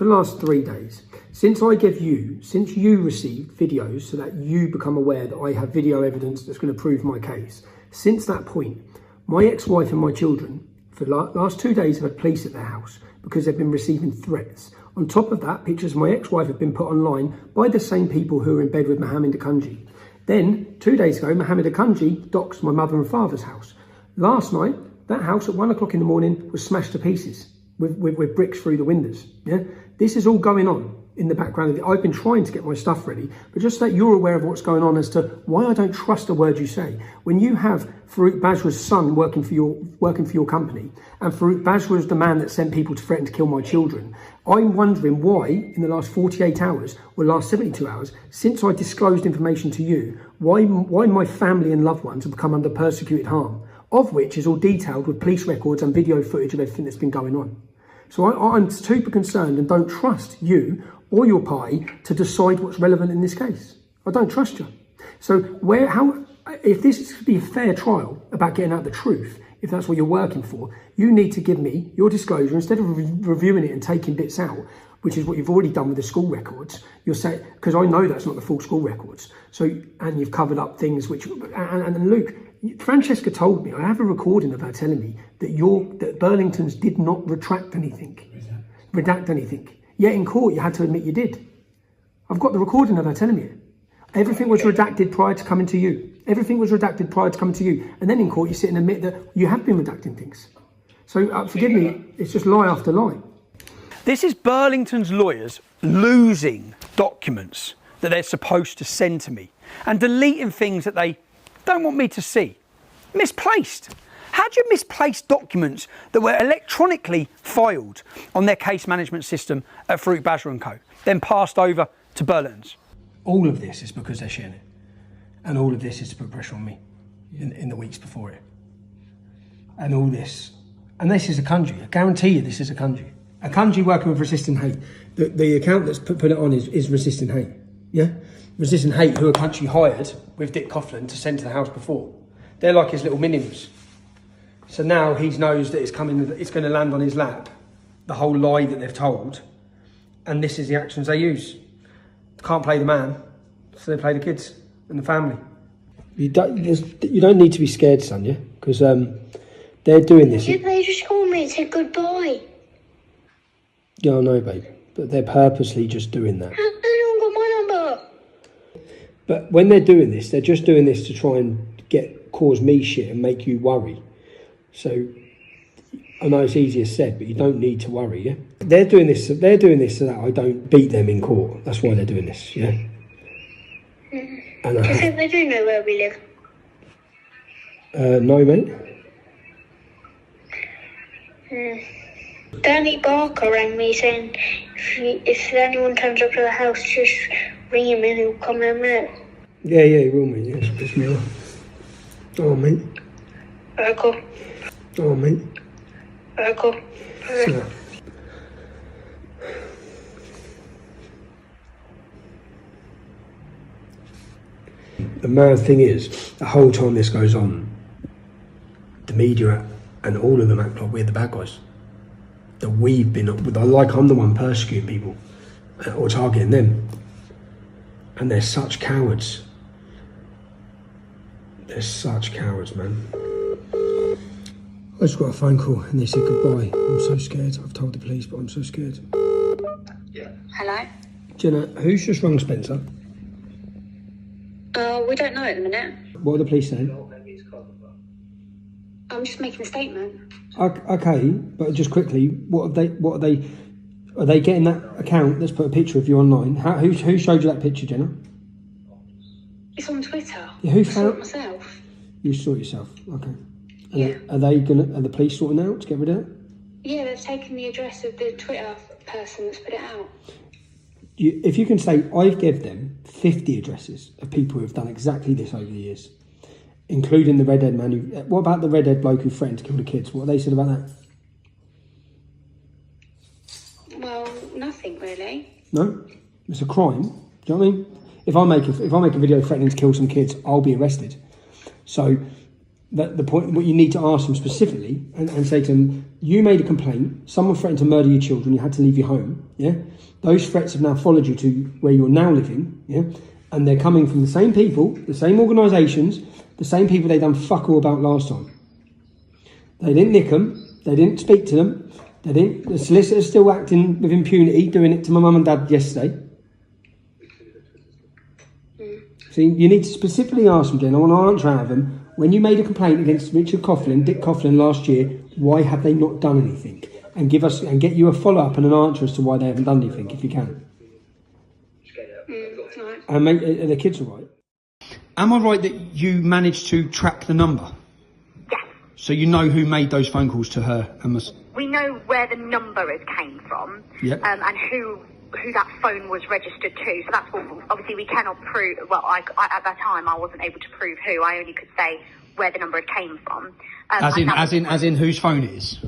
last 3 days, since you received videos so that you become aware that I have video evidence that's going to prove my case, since that point, my ex-wife and my children, for the last 2 days, have had police at their house because they've been receiving threats. On top of that, pictures of my ex-wife have been put online by the same people who are in bed with Mohammed Akunji. Then, 2 days ago, Mohammed Akunji doxed my mother and father's house. Last night, that house at 1 o'clock in the morning was smashed to pieces with bricks through the windows. Yeah, this is all going on in the background. I've been trying to get my stuff ready, but just so that you're aware of what's going on as to why I don't trust a word you say. When you have Farouk Bajwa's son working for your company, and Farouk Bajwa is the man that sent people to threaten to kill my children, I'm wondering why in the last 48 hours or last 72 hours, since I disclosed information to you, why my family and loved ones have become under persecuted harm, of which is all detailed with police records and video footage of everything that's been going on. So I'm super concerned and don't trust you or your party to decide what's relevant in this case. I don't trust you. So if this is to be a fair trial about getting out the truth, if that's what you're working for, you need to give me your disclosure instead of reviewing it and taking bits out, which is what you've already done with the school records. You'll say, because I know that's not the full school records. So, and you've covered up things which, and Luke, Francesca told me, I have a recording of her telling me that Burlington's did not redact anything. Yet in court, you had to admit you did. I've got the recording of her telling me it. Everything was redacted prior to coming to you. And then in court, you sit and admit that you have been redacting things. So forgive me, it's just lie after lie. This is Burlington's lawyers losing documents that they're supposed to send to me and deleting things that they don't want me to see. Misplaced. How do you misplace documents that were electronically filed on their case management system at Farouk Bajwa & Co, then passed over to Burlington's? All of this is because they're sharing it. And all of this is to put pressure on me in the weeks before it. And all this. And this is Akunji. I guarantee you this is Akunji. Akunji working with Resisting Hate. The account that's put it on is Resisting Hate. Yeah? Resisting Hate, who Akunji hired with Dick Coughlin to send to the house before. They're like his little minions. So now he knows that it's going to land on his lap. The whole lie that they've told and this is the actions they use. Can't play the man, so they play the kids and the family. You don't need to be scared, Sonia, because they're doing this. They just called me and said goodbye. Yeah, I know, babe, but they're purposely just doing that. No one got my number. But when they're doing this, they're just doing this to try and cause me shit and make you worry. So I know it's easier said, but you don't need to worry. Yeah, they're doing this so that I don't beat them in court. That's why they're doing this. Yeah. And I think they do know where we live. No, mate. Danny Barker rang me saying if anyone turns up to the house, just ring him and he'll come in a minute. Yeah, he will, mate. Yes, bismillah. Oh, mate. Cool. Oh, mate. Cool. So, the mad thing is, the whole time this goes on, the media and all of them act like we're the bad guys. That we've been, like I'm the one persecuting people or targeting them. And they're such cowards. They're such cowards, man. I just got a phone call and they said goodbye. I'm so scared. I've told the police, but I'm so scared. Hello? Jenna, who's just rung Spencer? We don't know at the minute. What are the police saying? I'm just making a statement. Okay, but just quickly, are they getting that account that's put a picture of you online? Who showed you that picture, Jenna? It's on Twitter. Yeah, who I saw found it myself. You saw it yourself, okay. Yeah. Are the police sorting out to get rid of it? Yeah, they've taken the address of the Twitter person that's put it out. If you can say, I've given them 50 addresses of people who have done exactly this over the years, including the redhead man what about the redhead bloke who threatened to kill the kids? What have they said about that? Well, nothing really. No? It's a crime. Do you know what I mean? If I make a video threatening to kill some kids, I'll be arrested. So the point, what you need to ask them specifically and say to them, you made a complaint, someone threatened to murder your children, you had to leave your home, yeah? Those threats have now followed you to where you're now living, yeah? And they're coming from the same people, the same organisations, the same people they done fuck all about last time. They didn't nick them, they didn't speak to them, the solicitor's still acting with impunity, doing it to my mum and dad yesterday. See, you need to specifically ask them, Jen, I want to answer out of them, when you made a complaint against Dick Coughlin last year, why have they not done anything? And get you a follow-up and an answer as to why they haven't done anything, if you can. And mate, are the kids all right? Am I right that you managed to track the number? Yes. So you know who made those phone calls to her and must... We know where the number came from, Yep. And who that phone was registered to. So that's what, obviously we cannot prove. Well, I at that time I wasn't able to prove who. I only could say where the number came from. As in whose phone it is?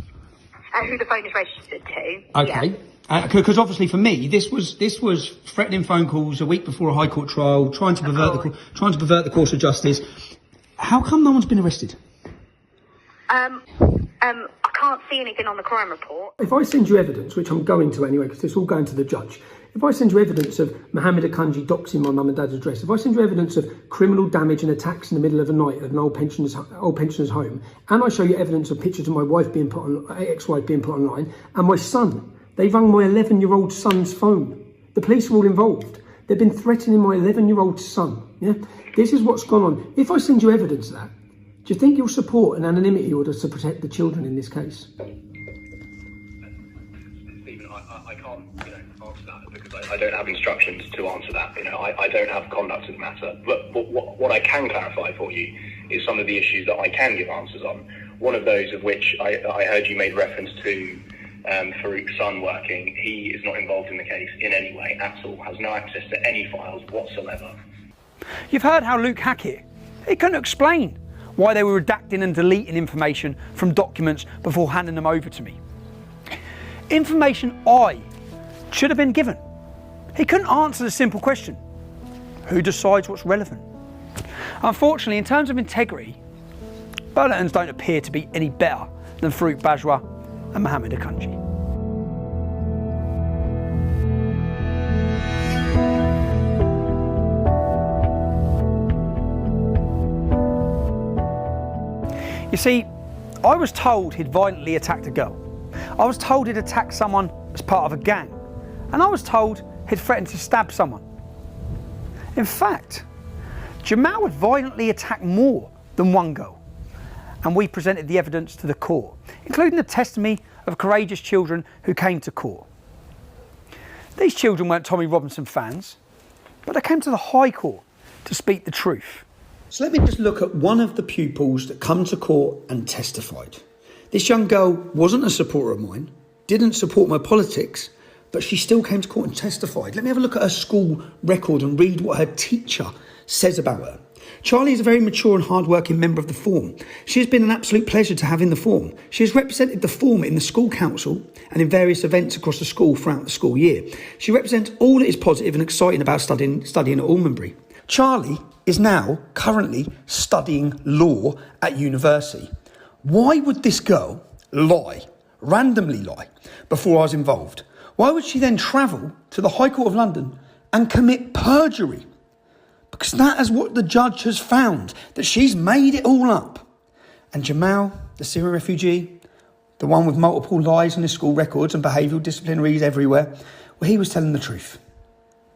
Who the phone is registered to. Okay. Yeah. Because obviously for me, this was threatening phone calls a week before a High Court trial, trying to pervert the course of justice. How come no one's been arrested? I can't see anything on the crime report. If I send you evidence, which I'm going to anyway, because it's all going to the judge, if I send you evidence of Mohammed Akunji doxing my mum and dad's address, if I send you evidence of criminal damage and attacks in the middle of the night at an old pensioner's home, and I show you evidence of pictures of my wife being put on, ex-wife being put online, and my son, they rung my 11-year-old son's phone. The police are all involved. They've been threatening my 11-year-old son. Yeah, this is what's gone on. If I send you evidence of that, do you think you'll support an anonymity order to protect the children in this case? Stephen, I can't, answer that because I don't have instructions to answer that. I don't have conduct of the matter. But what I can clarify for you is some of the issues that I can give answers on. One of those of which I heard you made reference to Farouk's son working. He is not involved in the case in any way at all. Has no access to any files whatsoever. You've heard how Luke Hackett, he couldn't explain why they were redacting and deleting information from documents before handing them over to me. Information I should have been given. He couldn't answer the simple question, who decides what's relevant? Unfortunately, in terms of integrity, Burlingtons don't appear to be any better than Farouk Bajwa and Mohammed Akunji. You see, I was told he'd violently attacked a girl. I was told he'd attacked someone as part of a gang. And I was told he'd threatened to stab someone. In fact, Jamal had violently attacked more than one girl. And we presented the evidence to the court, including the testimony of courageous children who came to court. These children weren't Tommy Robinson fans, but they came to the High Court to speak the truth. So let me just look at one of the pupils that come to court and testified. This young girl wasn't a supporter of mine, didn't support my politics, but she still came to court and testified. Let me have a look at her school record and read what her teacher says about her. Charlie is a very mature and hard-working member of the Forum. She has been an absolute pleasure to have in the Forum. She has represented the Forum in the school council and in various events across the school throughout the school year. She represents all that is positive and exciting about studying at Almonbury. Charlie is now currently studying law at university. Why would this girl randomly lie, before I was involved? Why would she then travel to the High Court of London and commit perjury? Because that is what the judge has found, that she's made it all up. And Jamal, the Syrian refugee, the one with multiple lies on his school records and behavioural disciplinaries everywhere, well, he was telling the truth.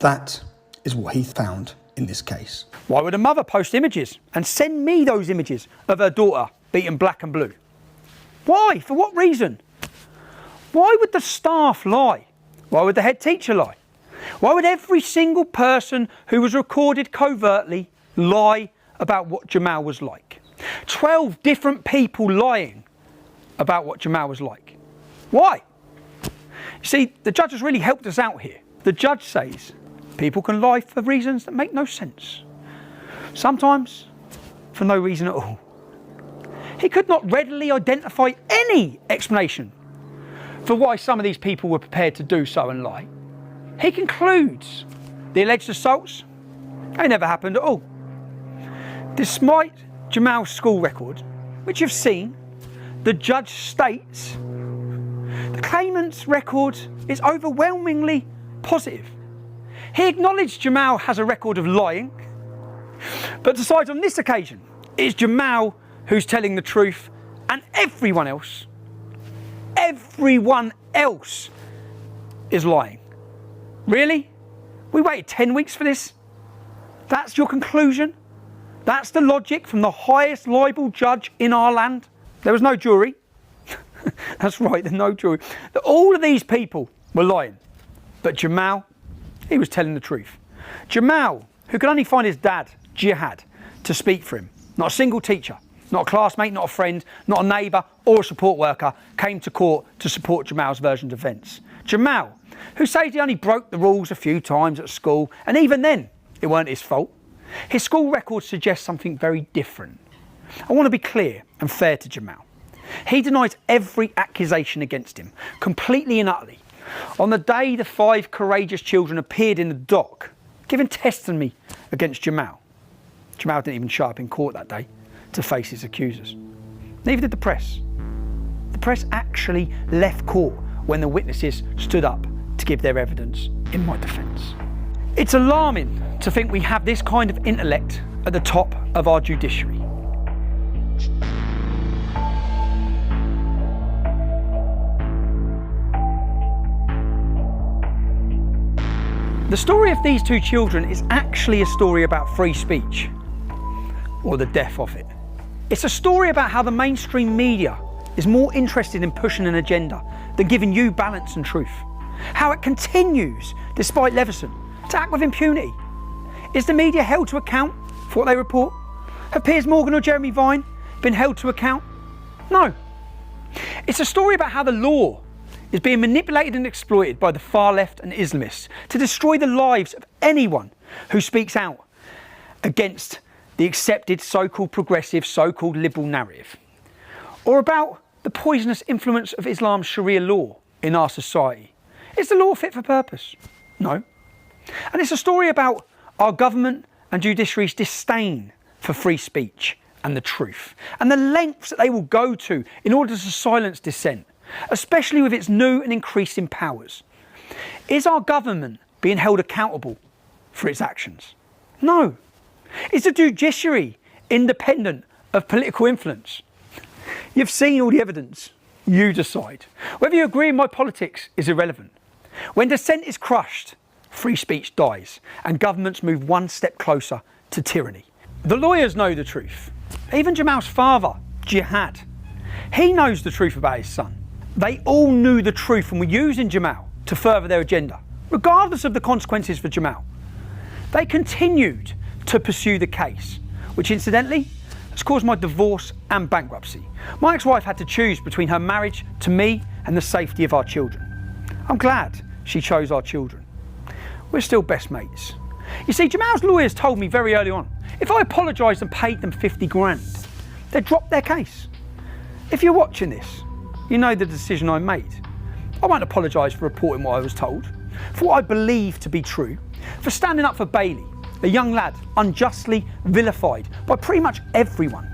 That is what he found in this case. Why would a mother post images and send me those images of her daughter beaten black and blue? Why? For what reason? Why would the staff lie? Why would the head teacher lie? Why would every single person who was recorded covertly lie about what Jamal was like? 12 different people lying about what Jamal was like. Why? You see, the judge has really helped us out here. The judge says people can lie for reasons that make no sense. Sometimes for no reason at all. He could not readily identify any explanation for why some of these people were prepared to do so and lie. He concludes the alleged assaults, they never happened at all. Despite Jamal's school record, which you've seen, the judge states the claimant's record is overwhelmingly positive. He acknowledged Jamal has a record of lying, but decides on this occasion it's Jamal who's telling the truth and everyone else is lying. Really? We waited 10 weeks for this? That's your conclusion? That's the logic from the highest libel judge in our land? There was no jury. That's right, there's no jury. All of these people were lying. But Jamal, he was telling the truth. Jamal, who could only find his dad, Jihad, to speak for him. Not a single teacher, not a classmate, not a friend, not a neighbour or a support worker came to court to support Jamal's version of events. Jamal, who says he only broke the rules a few times at school, and even then, it weren't his fault. His school record suggests something very different. I want to be clear and fair to Jamal. He denies every accusation against him, completely and utterly. On the day the 5 courageous children appeared in the dock, giving testimony against Jamal, Jamal didn't even show up in court that day to face his accusers. Neither did the press. The press actually left court when the witnesses stood up to give their evidence in my defence. It's alarming to think we have this kind of intellect at the top of our judiciary. The story of these 2 children is actually a story about free speech, or the death of it. It's a story about how the mainstream media is more interested in pushing an agenda than giving you balance and truth. How it continues, despite Leveson, to act with impunity. Is the media held to account for what they report? Have Piers Morgan or Jeremy Vine been held to account? No. It's a story about how the law is being manipulated and exploited by the far left and Islamists to destroy the lives of anyone who speaks out against the accepted so-called progressive, so-called liberal narrative. Or about the poisonous influence of Islam's Sharia law in our society. Is the law fit for purpose? No. And it's a story about our government and judiciary's disdain for free speech and the truth, and the lengths that they will go to in order to silence dissent, especially with its new and increasing powers. Is our government being held accountable for its actions? No. Is the judiciary independent of political influence? You've seen all the evidence. You decide. Whether you agree with my politics is irrelevant. When dissent is crushed, free speech dies, and governments move one step closer to tyranny. The lawyers know the truth. Even Jamal's father, Jihad, he knows the truth about his son. They all knew the truth and were using Jamal to further their agenda, regardless of the consequences for Jamal. They continued to pursue the case, which incidentally has caused my divorce and bankruptcy. My ex-wife had to choose between her marriage to me and the safety of our children. I'm glad she chose our children. We're still best mates. You see, Jamal's lawyers told me very early on, if I apologised and paid them 50 grand, they'd drop their case. If you're watching this, you know the decision I made. I won't apologise for reporting what I was told, for what I believe to be true, for standing up for Bailey, a young lad unjustly vilified by pretty much everyone.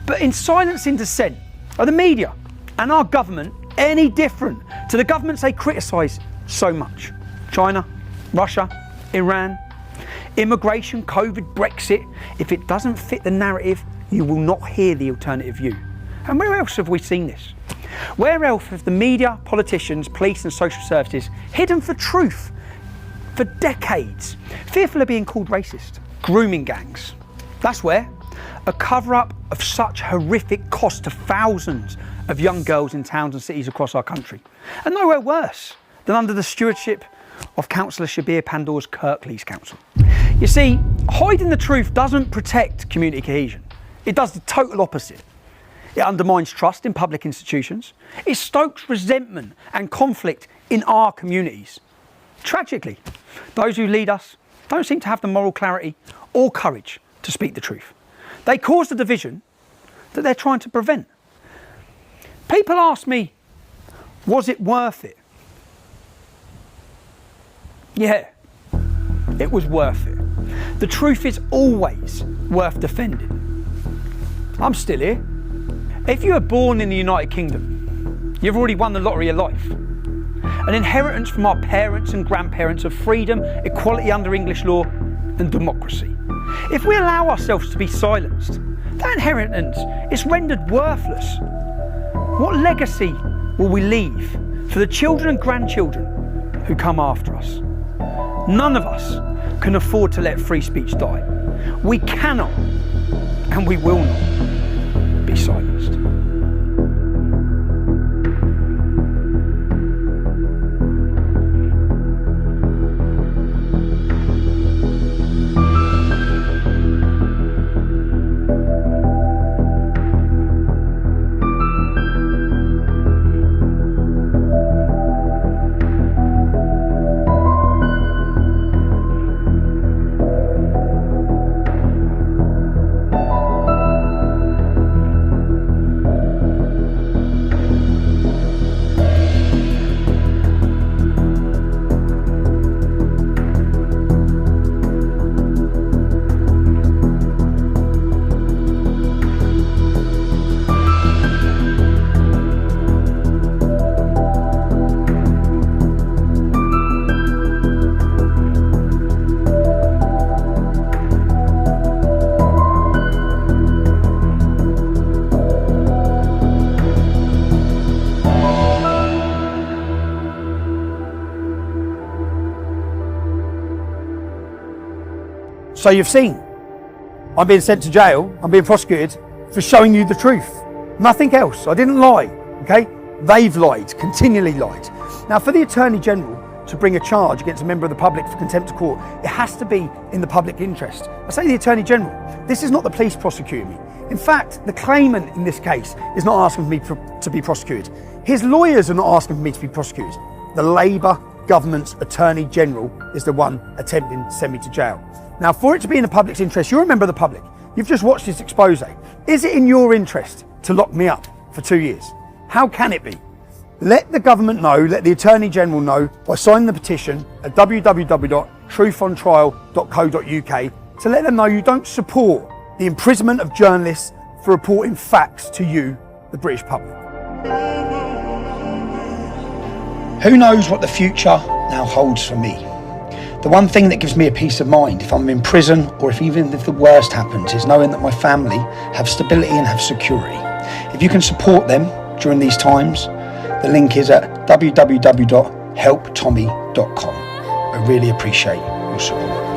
But in silencing dissent, are the media and our government any different to the governments they criticise so much? China, Russia, Iran, immigration, COVID, Brexit. If it doesn't fit the narrative, you will not hear the alternative view. And where else have we seen this? Where else have the media, politicians, police and social services hidden for truth for decades, fearful of being called racist? Grooming gangs. That's where. A cover-up of such horrific cost to thousands of young girls in towns and cities across our country. And nowhere worse than under the stewardship of Councillor Shabir Pandor's Kirklees Council. You see, hiding the truth doesn't protect community cohesion. It does the total opposite. It undermines trust in public institutions. It stokes resentment and conflict in our communities. Tragically, those who lead us don't seem to have the moral clarity or courage to speak the truth. They cause the division that they're trying to prevent. People ask me, was it worth it? Yeah, it was worth it. The truth is always worth defending. I'm still here. If you were born in the United Kingdom, you've already won the lottery of life. An inheritance from our parents and grandparents of freedom, equality under English law and democracy. If we allow ourselves to be silenced, that inheritance is rendered worthless. What legacy will we leave for the children and grandchildren who come after us? None of us can afford to let free speech die. We cannot and we will not be silenced. So you've seen, I'm being sent to jail, I'm being prosecuted for showing you the truth. Nothing else. I didn't lie, okay? They've lied, continually lied. Now for the Attorney General to bring a charge against a member of the public for contempt of court, it has to be in the public interest. I say the Attorney General, this is not the police prosecuting me. In fact, the claimant in this case is not asking for me to be prosecuted. His lawyers are not asking for me to be prosecuted. The Labour government's Attorney General is the one attempting to send me to jail. Now, for it to be in the public's interest, you're a member of the public. You've just watched this expose. Is it in your interest to lock me up for 2 years? How can it be? Let the government know, let the Attorney General know by signing the petition at www.truthontrial.co.uk to let them know you don't support the imprisonment of journalists for reporting facts to you, the British public. Who knows what the future now holds for me? The one thing that gives me a peace of mind if I'm in prison or even if the worst happens is knowing that my family have stability and have security. If you can support them during these times, the link is at www.helptommy.com. I really appreciate your support.